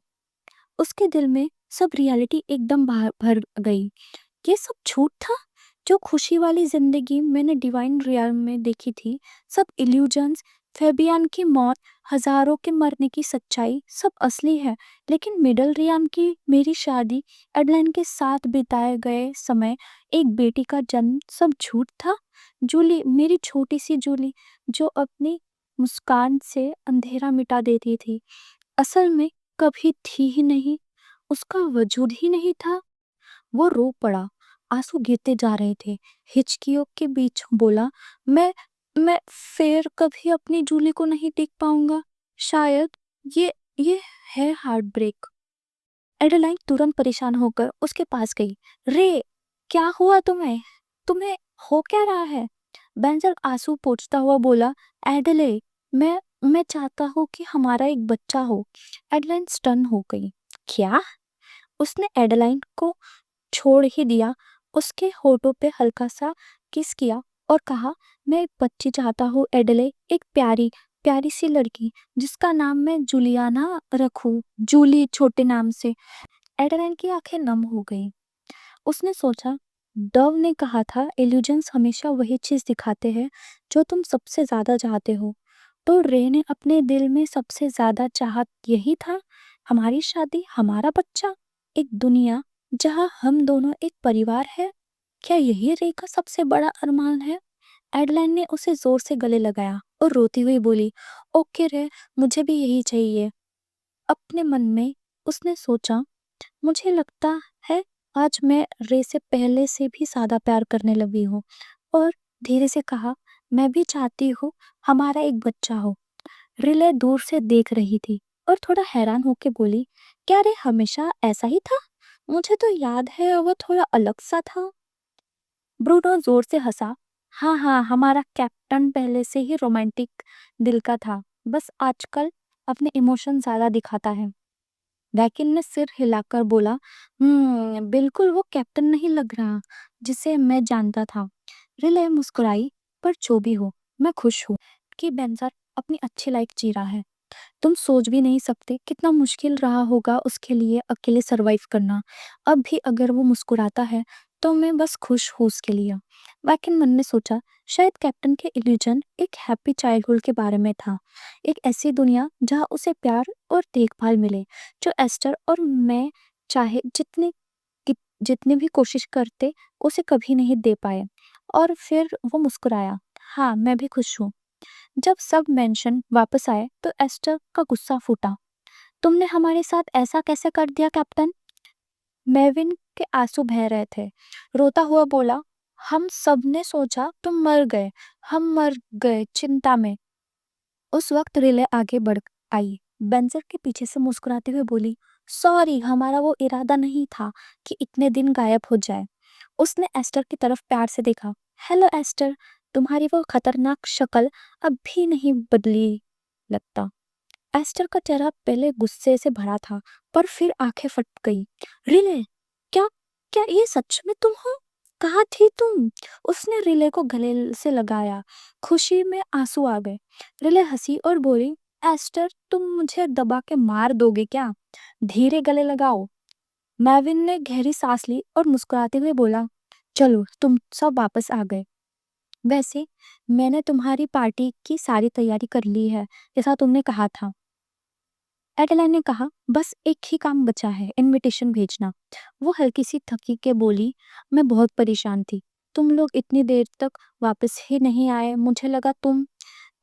उसके दिल में सब रियलिटी एकदम बाहर भर गई। ये सब झूठ था। जो खुशी वाली जिंदगी मैंने डिवाइन रियल में देखी थी, सब इल्यूजन्स फेबियन की मौत, हजारों के मरने की सच्चाई सब असली है, लेकिन मिडल रियान की मेरी शादी, एडलाइन के साथ बिताए गए समय, एक बेटी का जन्म सब झूठ था। जूली, मेरी छोटी सी जूली, जो अपनी मुस्कान से अंधेरा मिटा देती थी, असल में कभी थी ही नहीं, उसका वजूद ही नहीं था। वो रो पड़ा, आंसू गिरते जा रहे थे। हिचकियों के बीच बोला, मैं मैं फिर कभी अपनी जूली को नहीं देख पाऊंगा, शायद। ये है हार्ट ब्रेक। एडेलाइन तुरंत परेशान होकर उसके पास गई। रे, क्या हुआ तुम्हें? तुम्हें हो क्या रहा है? बेंजर आंसू पोंछता हुआ बोला, एडले, मैं चाहता हूँ कि हमारा एक बच्चा हो। एडेलाइन स्टन हो गई। क्या? उसने एडेलाइन को छोड़ ही दिया, उसके होठों पे हल्का सा किस किया और कहा, मैं एक बच्ची चाहता हूँ एडले, एक प्यारी प्यारी सी लड़की, जिसका नाम मैं जूलियाना रखूं, जूली छोटे नाम से। एडेलाइन की आंखें नम हो गई। उसने सोचा, डव ने कहा था इल्यूजन्स हमेशा वही चीज दिखाते हैं जो तुम सबसे ज्यादा चाहते हो। तो रे ने अपने दिल में सबसे ज्यादा चाहत यही था, हमारी शादी, हमारा बच्चा, एक दुनिया जहां हम दोनों एक परिवार है। क्या यही रे का सबसे बड़ा अरमान है? एडलाइन ने उसे जोर से गले लगाया और रोती हुई बोली, ओके रे, मुझे भी यही चाहिए। अपने मन में उसने सोचा, मुझे लगता है आज मैं रे से पहले से भी ज्यादा प्यार करने लगी हूँ। और धीरे से कहा, मैं भी चाहती हूँ हमारा एक बच्चा हो। रिले दूर से देख रही थी और थोड़ा हैरान होके बोली, क्या रे हमेशा ऐसा ही था? मुझे तो याद है वो थोड़ा अलग सा था। ब्रूनो जोर से हंसा। हाँ हाँ, हमारा कैप्टन पहले से ही रोमांटिक दिल का था, बस आजकल अपने इमोशन ज्यादा दिखाता है। वैकिन ने सिर हिलाकर बोला, बिल्कुल वो कैप्टन नहीं लग रहा जिसे मैं जानता था। रिले मुस्कुराई, पर जो भी हो, मैं खुश हूँ कि बेंजर अपनी अच्छी लाइफ जी रहा है। तुम सोच भी नहीं सकते कितना मुश्किल रहा होगा उसके लिए अकेले सरवाइव करना। अब भी अगर वो मुस्कुराता है तो मैं बस खुश हूँ उसके लिए। वैकिन मन में सोचा, शायद कैप्टन के इल्यूजन एक हैप्पी चाइल्डहुड के बारे में था, एक ऐसी दुनिया जहाँ उसे प्यार और देखभाल मिले, जो एस्टर और मैं चाहे जितनी भी कोशिश करते उसे कभी नहीं दे पाए। और फिर वो मुस्कुराया। हाँ, मैं भी खुश हूँ। जब सब मेंशन वापस आए तो एस्टर का गुस्सा फूटा। तुमने हमारे साथ ऐसा कैसे कर दिया कैप्टन? मेविन के आंसू बह रहे थे। रोता हुआ बोला, हम सब ने सोचा तुम मर गए, हम मर गए चिंता में। उस वक्त रिले आगे बढ़ आई, बेंजर के पीछे से मुस्कुराते हुए बोली, सॉरी, हमारा वो इरादा नहीं था कि इतने दिन गायब हो जाए। उसने एस्टर की तरफ प्यार से देखा। हेलो एस्टर, तुम्हारी वो खतरनाक शक्ल अब भी नहीं बदली लगता। एस्टर का चेहरा पहले गुस्से से भरा था, पर फिर आंखें फट गई। रिले, क्या क्या ये सच में तुम हो? कहाँ थी तुम? उसने रिले को गले से लगाया। खुशी में आंसू आ गए। रिले हंसी और बोली, एस्टर, तुम मुझे दबा के मार दोगे क्या? धीरे गले लगाओ। मैविन ने गहरी सांस ली और मुस्कुराते हुए बोला, चलो तुम सब वापस आ गए। वैसे मैंने तुम्हारी पार्टी की सारी तैयारी कर ली है, जैसा तुमने कहा था। एडेलाइन ने कहा, बस एक ही काम बचा है, इनविटेशन भेजना। वो हल्की सी थकी के बोली, मैं बहुत परेशान थी, तुम लोग इतनी देर तक वापस ही नहीं आए, मुझे लगा तुम।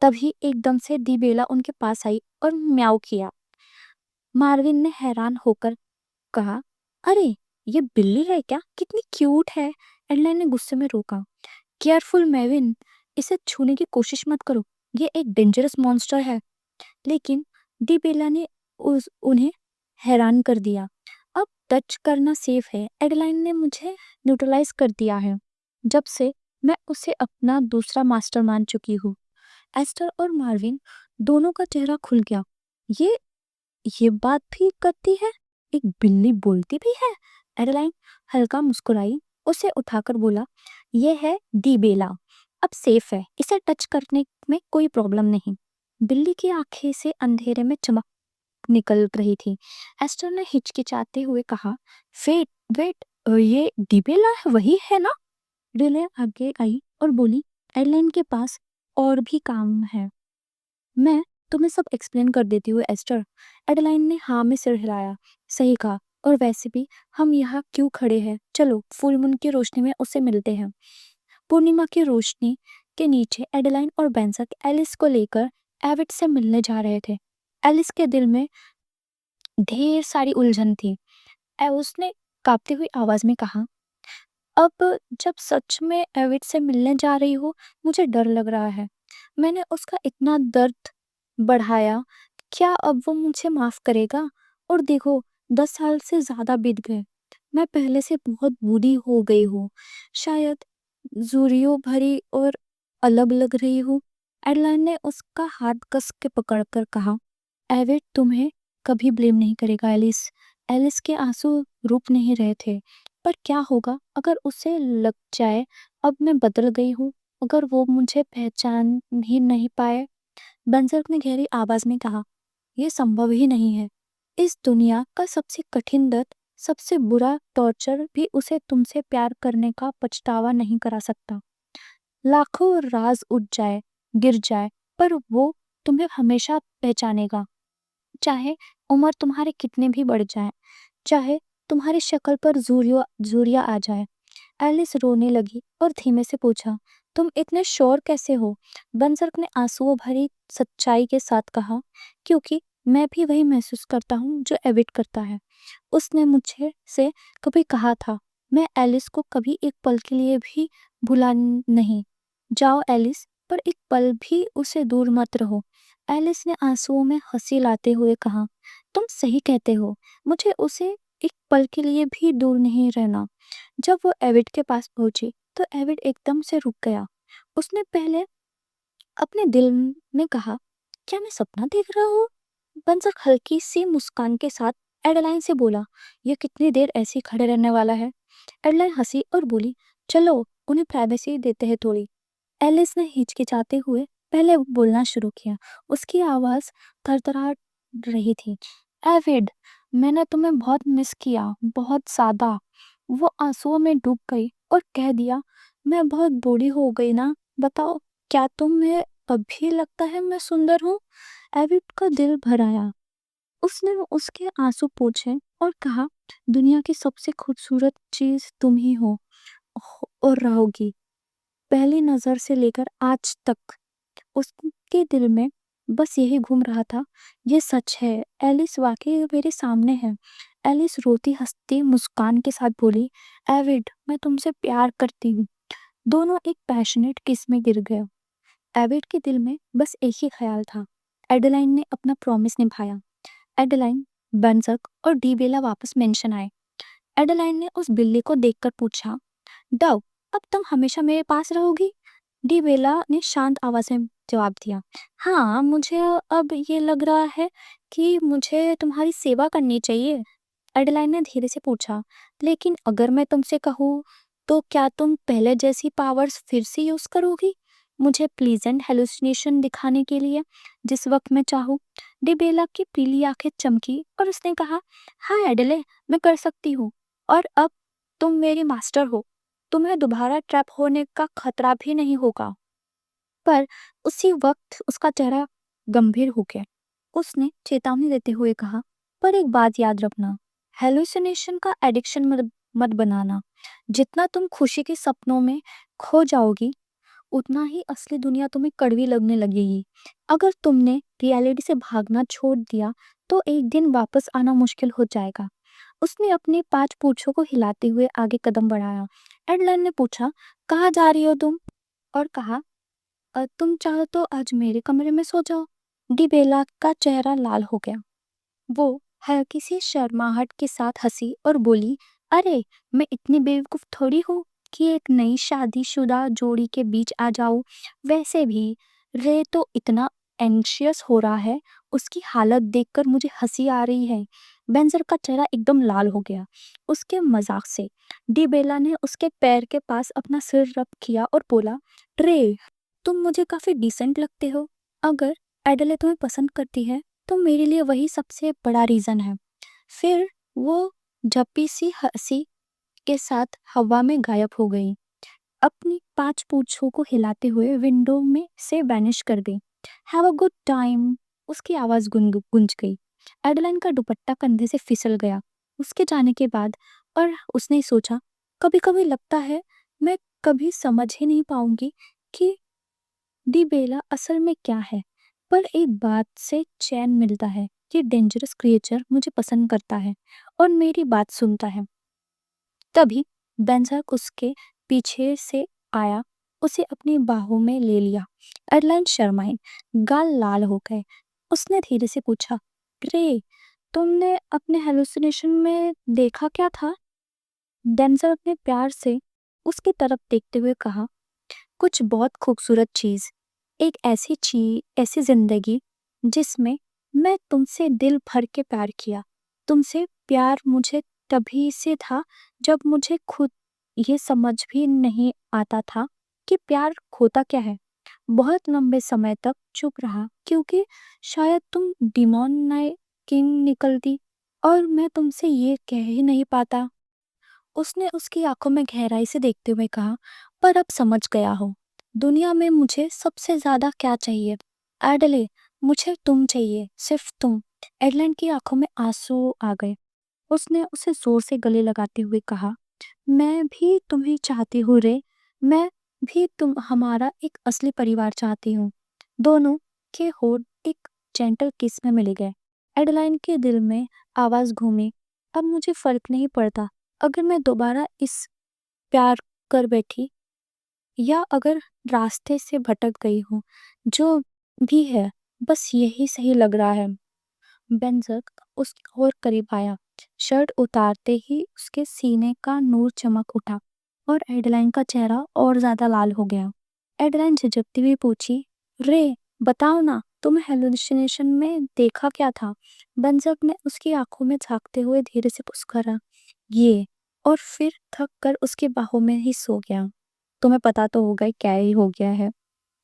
तभी एकदम से दीबेला उनके पास आई और म्याऊ किया। मार्विन ने हैरान होकर कहा, अरे, ये बिल्ली है क्या? कितनी क्यूट है। एडेलाइन ने गुस्से में रोका। केयरफुल मेविन, इसे छूने की कोशिश मत करो, ये एक डेंजरस मॉन्स्टर है। लेकिन डीबेला ने उन्हें हैरान कर दिया। अब टच करना सेफ है, एडेलाइन ने मुझे न्यूट्रलाइज कर दिया है, जब से मैं उसे अपना दूसरा मास्टर मान चुकी हूँ। एस्टर और मार्विन दोनों का चेहरा खुल गया। ये ये बात भी करती है? एक बिल्ली बोलती भी है? एडेलाइन हल्का मुस्कुराई, उसे उठाकर बोला, ये है डीबेला, अब सेफ है, इसे टच करने में कोई प्रॉब्लम नहीं। बिल्ली की आंखें से अंधेरे में चमक निकल रही थी। एस्टर ने हिचकिचाते हुए कहा, फेट वेट, ये डीबेला वही है ना? रिले आगे आई और बोली, एयरलाइन के पास और भी काम है। मैं तुम्हें सब एक्सप्लेन कर देती हूँ एस्टर। एडेलाइन ने हाँ में सिर हिलाया। सही कहा, और वैसे भी हम यहाँ क्यों खड़े हैं, चलो फुल मून की रोशनी में उसे मिलते हैं। पूर्णिमा की रोशनी के नीचे एडेलाइन और बेंसक एलिस को लेकर एविड से मिलने जा रहे थे। एलिस के दिल में ढेर सारी उलझन थी। उसने कांपती हुई आवाज में कहा, अब जब सच में एविड से मिलने जा रही हो, मुझे डर लग रहा है। मैंने उसका इतना दर्द बढ़ाया, क्या अब वो मुझे माफ करेगा? और देखो, 10 साल से ज्यादा बीत गए। मैं पहले से बहुत बूढ़ी हो गई हूँ, शायद झुर्रियों भरी और अलग लग रही हूँ। एडलाइन ने उसका हाथ कस के पकड़कर कहा, एविड तुम्हें कभी ब्लेम नहीं करेगा एलिस। एलिस के आंसू रुक नहीं रहे थे। पर क्या होगा अगर उसे लग जाए अब मैं बदल गई हूँ, अगर वो मुझे पहचान ही नहीं पाए? बंजर्क ने गहरी आवाज में कहा, यह संभव ही नहीं है। इस दुनिया का सबसे कठिन दर्द, सबसे बुरा टॉर्चर भी उसे तुमसे प्यार करने का पछतावा नहीं करा सकता। लाखों राज उठ जाए, गिर जाए, पर वो तुम्हें हमेशा पहचानेगा। चाहे उम्र तुम्हारे कितने भी बढ़ जाए, चाहे तुम्हारी शक्ल पर झुर्रियां आ जाए। एलिस रोने लगी और धीमे से पूछा, तुम इतने श्योर कैसे हो? बंजर्क ने आंसुओं भरी सच्चाई के साथ कहा, क्योंकि मैं भी वही महसूस करता हूँ जो एविड करता है। उसने मुझे से कभी कहा था, मैं एलिस को कभी एक पल के लिए भी भुला नहीं। जाओ एलिस, पर एक पल भी उसे दूर मत रहो। एलिस ने आंसुओं में हंसी लाते हुए कहा, तुम सही कहते हो, मुझे उसे एक पल के लिए भी दूर नहीं रहना। जब वो एविड के पास पहुंची तो एविड एकदम से रुक गया। उसने पहले अपने दिल में कहा, क्या मैं सपना देख रहा हूँ? बंसक हल्की सी मुस्कान के साथ एडेलाइन से बोला, ये कितनी देर ऐसे ही खड़े रहने वाला है? एडेलाइन हंसी और बोली, चलो उन्हें प्राइवेसी देते हैं थोड़ी। एलिस ने हिचकिचाते हुए पहले बोलना शुरू किया। उसकी आवाज थरथरा रही थी। एविड, मैंने तुम्हें बहुत मिस किया, बहुत सादा। वो आंसुओं में डूब गई और कह दिया, मैं बहुत बूढ़ी हो गई ना, बताओ, क्या तुम्हें अभी लगता है मैं सुंदर हूँ? एविड का दिल भर आया। उसने उसके आंसू पोंछे और कहा, दुनिया की सबसे खूबसूरत चीज तुम ही और रहोगी। पहली नजर से लेकर आज तक उसके दिल में बस यही घूम रहा था, ये सच है, एलिस वाकई मेरे सामने है। एलिस रोती हंसती मुस्कान के साथ बोली, एविड, मैं तुमसे प्यार करती हूँ। दोनों एक पैशनेट किस में गिर गए। एविड के दिल में बस एक ही ख्याल था, एडेलाइन ने अपना प्रॉमिस निभाया। एडेलाइन, बंजक और डीबेला वापस मेंशन आए। एडेलाइन ने उस बिल्ली को देखकर पूछा, डव, अब तुम हमेशा मेरे पास रहोगी? डीबेला ने शांत आवाज में जवाब दिया, हाँ, मुझे अब ये लग रहा है कि मुझे तुम्हारी सेवा करनी चाहिए। एडेलाइन ने धीरे से पूछा, लेकिन अगर मैं तुमसे कहूँ तो क्या तुम पहले जैसी पावर्स फिर से यूज करोगी, मुझे प्लीजेंट हेलुसिनेशन दिखाने के लिए जिस वक्त मैं चाहूँ? डिबेला की पीली आंखें चमकी और उसने कहा, हाँ एडेले, मैं कर सकती हूँ। और अब तुम मेरी मास्टर हो, तुम्हें दोबारा ट्रैप होने का खतरा भी नहीं होगा। पर उसी वक्त उसका चेहरा गंभीर हो गया। उसने चेतावनी देते हुए कहा, पर एक बात याद रखना, हेलुसिनेशन का एडिक्शन मत बनाना। जितना तुम खुशी के सपनों में खो जाओगी, उतना ही असली दुनिया तुम्हें कड़वी लगने लगेगी। अगर तुमने रियलिटी से भागना छोड़ दिया तो एक दिन वापस आना मुश्किल हो जाएगा। उसने अपनी 5 पूंछों को हिलाते हुए आगे कदम बढ़ाया। एडलन ने पूछा, कहाँ जा रही हो तुम? और कहा, तुम चाहो तो आज मेरे कमरे में सो जाओ। डिबेला का चेहरा लाल हो गया। वो हल्की सी शर्माहट के साथ हंसी और बोली, अरे, मैं इतनी बेवकूफ थोड़ी हूँ कि एक नई शादीशुदा जोड़ी के बीच आ जाऊं। वैसे भी रे तो इतना एंशियस हो रहा है, उसकी हालत देखकर मुझे हंसी आ रही है। बेंजर का चेहरा एकदम लाल हो गया उसके मजाक से। डिबेला ने उसके पैर के पास अपना सिर रब किया और बोला, रे, तुम मुझे काफी डिसेंट लगते हो। अगर एडले तुम्हें पसंद करती है तो मेरे लिए वही सबसे बड़ा रीजन है। फिर वो झप्पी सी हंसी के साथ हवा में गायब हो गई, अपनी 5 पूंछों को हिलाते हुए विंडो में से वैनिश कर गई। Have a good time. उसकी आवाज़ गूंज गई। एडलाइन का दुपट्टा कंधे से फिसल गया उसके जाने के बाद, और उसने सोचा, कभी कभी लगता है मैं कभी समझ ही नहीं पाऊंगी कि डी बेला असल में क्या है। पर एक बात से चैन मिलता है कि डेंजरस क्रिएचर मुझे पसंद करता है और मेरी बात सुनता है। तभी बेंजर उसके पीछे से आया, उसे अपनी बाहों में ले लिया। एडलाइन शर्माई, गाल लाल हो गए। उसने धीरे से पूछा, ग्रे, तुमने अपने हेलुसिनेशन में देखा क्या था? डेंजर ने प्यार से उसकी तरफ देखते हुए कहा, कुछ बहुत खूबसूरत चीज। एक ऐसी जिंदगी जिसमें मैं तुमसे दिल भर के प्यार किया। तुमसे प्यार मुझे तभी से था जब मुझे खुद ये समझ भी नहीं आता था कि प्यार होता क्या है। बहुत लंबे समय तक चुप रहा क्योंकि शायद तुम डिमोन नाइ किंग निकलती और मैं तुमसे ये कह ही नहीं पाता। उसने उसकी आंखों में गहराई से देखते हुए कहा, पर अब समझ गया हो दुनिया में मुझे सबसे ज्यादा क्या चाहिए। एडले, मुझे तुम चाहिए, सिर्फ तुम। एडलैंड की आंखों में आंसू आ गए। उसने उसे जोर से गले लगाते हुए कहा, मैं भी तुम्हें चाहती हूँ रे। मैं भी तुम हमारा एक असली परिवार चाहती हूँ। दोनों के होठ एक जेंटल किस में मिल गए। एडलाइन के दिल में आवाज घूमी, अब मुझे फर्क नहीं पड़ता अगर मैं दोबारा इस प्यार कर बैठी या अगर रास्ते से भटक गई हूँ। जो भी है, बस यही सही लग रहा है। बेंजक उस और करीब आया। शर्ट उतारते ही उसके सीने का नूर चमक उठा और एडलाइन का चेहरा और ज्यादा लाल हो गया। एडलाइन झिझकती हुई पूछी, रे, बताओ ना, तुम हेलुसिनेशन में देखा क्या था? बेंजक ने उसकी आंखों में झांकते हुए धीरे से पुस्करा, ये, और फिर थक कर उसकी बाहों में ही सो गया। तुम्हें पता तो होगा ही क्या ही हो गया है,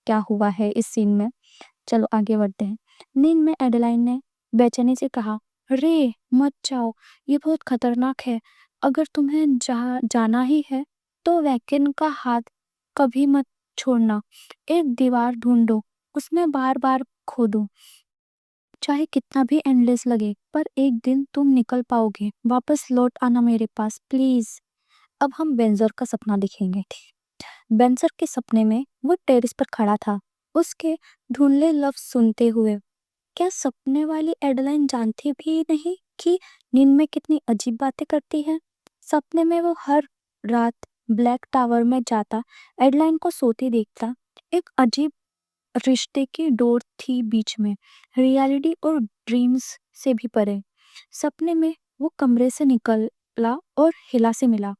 क्या हुआ है इस सीन में। चलो आगे बढ़ते हैं। नींद में एडेलाइन ने बेचैनी से कहा, रे, मत जाओ, ये बहुत खतरनाक है। अगर तुम्हें जाना ही है तो वैकन का हाथ कभी मत छोड़ना। एक दीवार ढूंढो, उसमें बार बार खोदो, चाहे कितना भी एंडलेस लगे, पर एक दिन तुम निकल पाओगे। वापस लौट आना मेरे पास, प्लीज। अब हम बेंजर का सपना देखेंगे। बेंजर के सपने में वो टेरेस पर खड़ा था, उसके धुंधले लफ्ज सुनते हुए। क्या सपने वाली एडलाइन जानती भी नहीं कि नींद में कितनी अजीब बातें करती है? सपने में वो हर रात ब्लैक टावर में जाता, एडलाइन को सोती देखता। एक अजीब रिश्ते की डोर थी बीच में, रियलिटी और ड्रीम्स से भी परे। सपने में वो कमरे से निकला और हिला से मिला।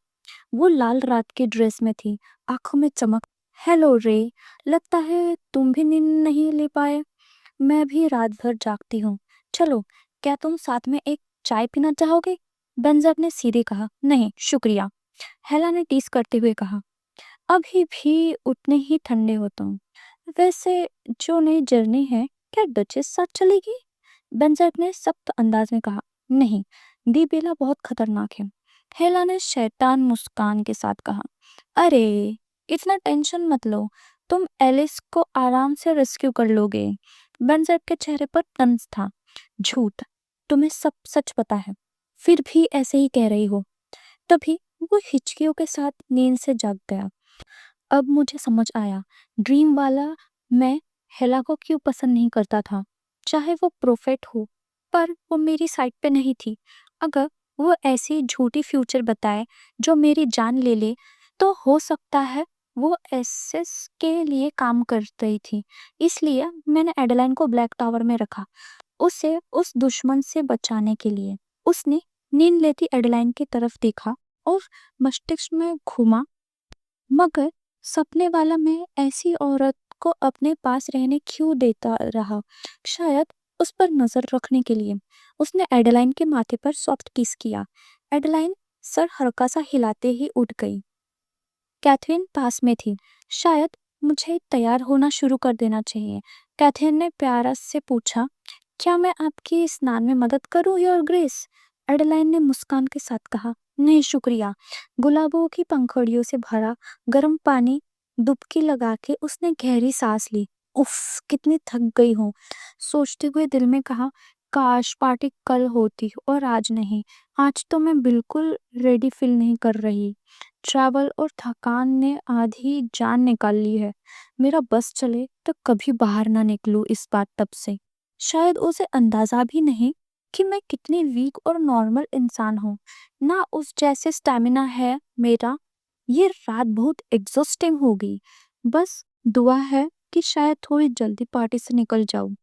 वो लाल रात की ड्रेस में थी, आंखों में चमक। हेलो रे, लगता है तुम भी नींद नहीं ले पाए। मैं भी रात भर जागती हूँ। चलो, क्या तुम साथ में एक चाय पीना चाहोगे? बेंजर ने सीधे कहा, नहीं शुक्रिया। हेला ने टीस करते हुए कहा, अभी भी उतने ही ठंडे हो तुम। वैसे जो नई जर्नी है, क्या डचेस साथ चलेगी? बेंजर ने सख्त अंदाज में कहा, नहीं, दी बेला बहुत खतरनाक है। हेला ने शैतान मुस्कान के साथ कहा, अरे, इतना टेंशन मत लो, तुम एलिस को आराम से रेस्क्यू कर लोगे। बेंजर के चेहरे पर तंज था। झूठ, तुम्हें सब सच पता है, फिर भी ऐसे ही कह रही हो। तभी वो हिचकियों के साथ नींद से जाग गया। अब मुझे समझ आया, ड्रीम वाला मैं हेला को क्यों पसंद नहीं करता था। चाहे वो प्रोफेट हो, पर वो मेरी साइड पे नहीं थी। अगर वो ऐसी झूठी फ्यूचर बताए जो मेरी जान ले ले, तो हो सकता है वो एसएस के लिए काम कर रही थी। इसलिए मैंने एडेलाइन को ब्लैक टावर में रखा, उसे उस दुश्मन से बचाने के लिए। उसने नींद लेती एडेलाइन की तरफ देखा और मस्तिष्क में घुमा, मगर सपने वाला मैं ऐसी औरत को अपने पास रहने क्यों देता रहा? शायद उस पर नजर रखने के लिए। उसने एडेलाइन के माथे पर सॉफ्ट किस किया। एडेलाइन सर हल्का सा हिलाते ही उठ गई। कैथरीन पास में थी। शायद मुझे तैयार होना शुरू कर देना चाहिए। कैथरीन ने प्यारा से पूछा, क्या मैं आपकी स्नान में मदद करूं, योर ग्रेस? एडेलाइन ने मुस्कान के साथ कहा, नहीं शुक्रिया। गुलाबों की पंखुड़ियों से भरा गर्म पानी डुबकी लगा के उसने गहरी सांस ली। उफ, कितनी थक गई हूँ। सोचते हुए दिल में कहा, काश पार्टी कल होती और आज नहीं। आज तो मैं बिल्कुल रेडी फील नहीं कर रही। ट्रैवल और थकान ने आधी जान निकाल ली है। मेरा बस चले तो कभी बाहर ना निकलूं इस बात तब से। शायद उसे अंदाजा भी नहीं कि मैं कितनी वीक और नॉर्मल इंसान हूँ। ना उस जैसे स्टैमिना है मेरा। ये रात बहुत एग्जॉस्टिंग होगी। बस दुआ है कि शायद थोड़ी जल्दी पार्टी से निकल जाऊं।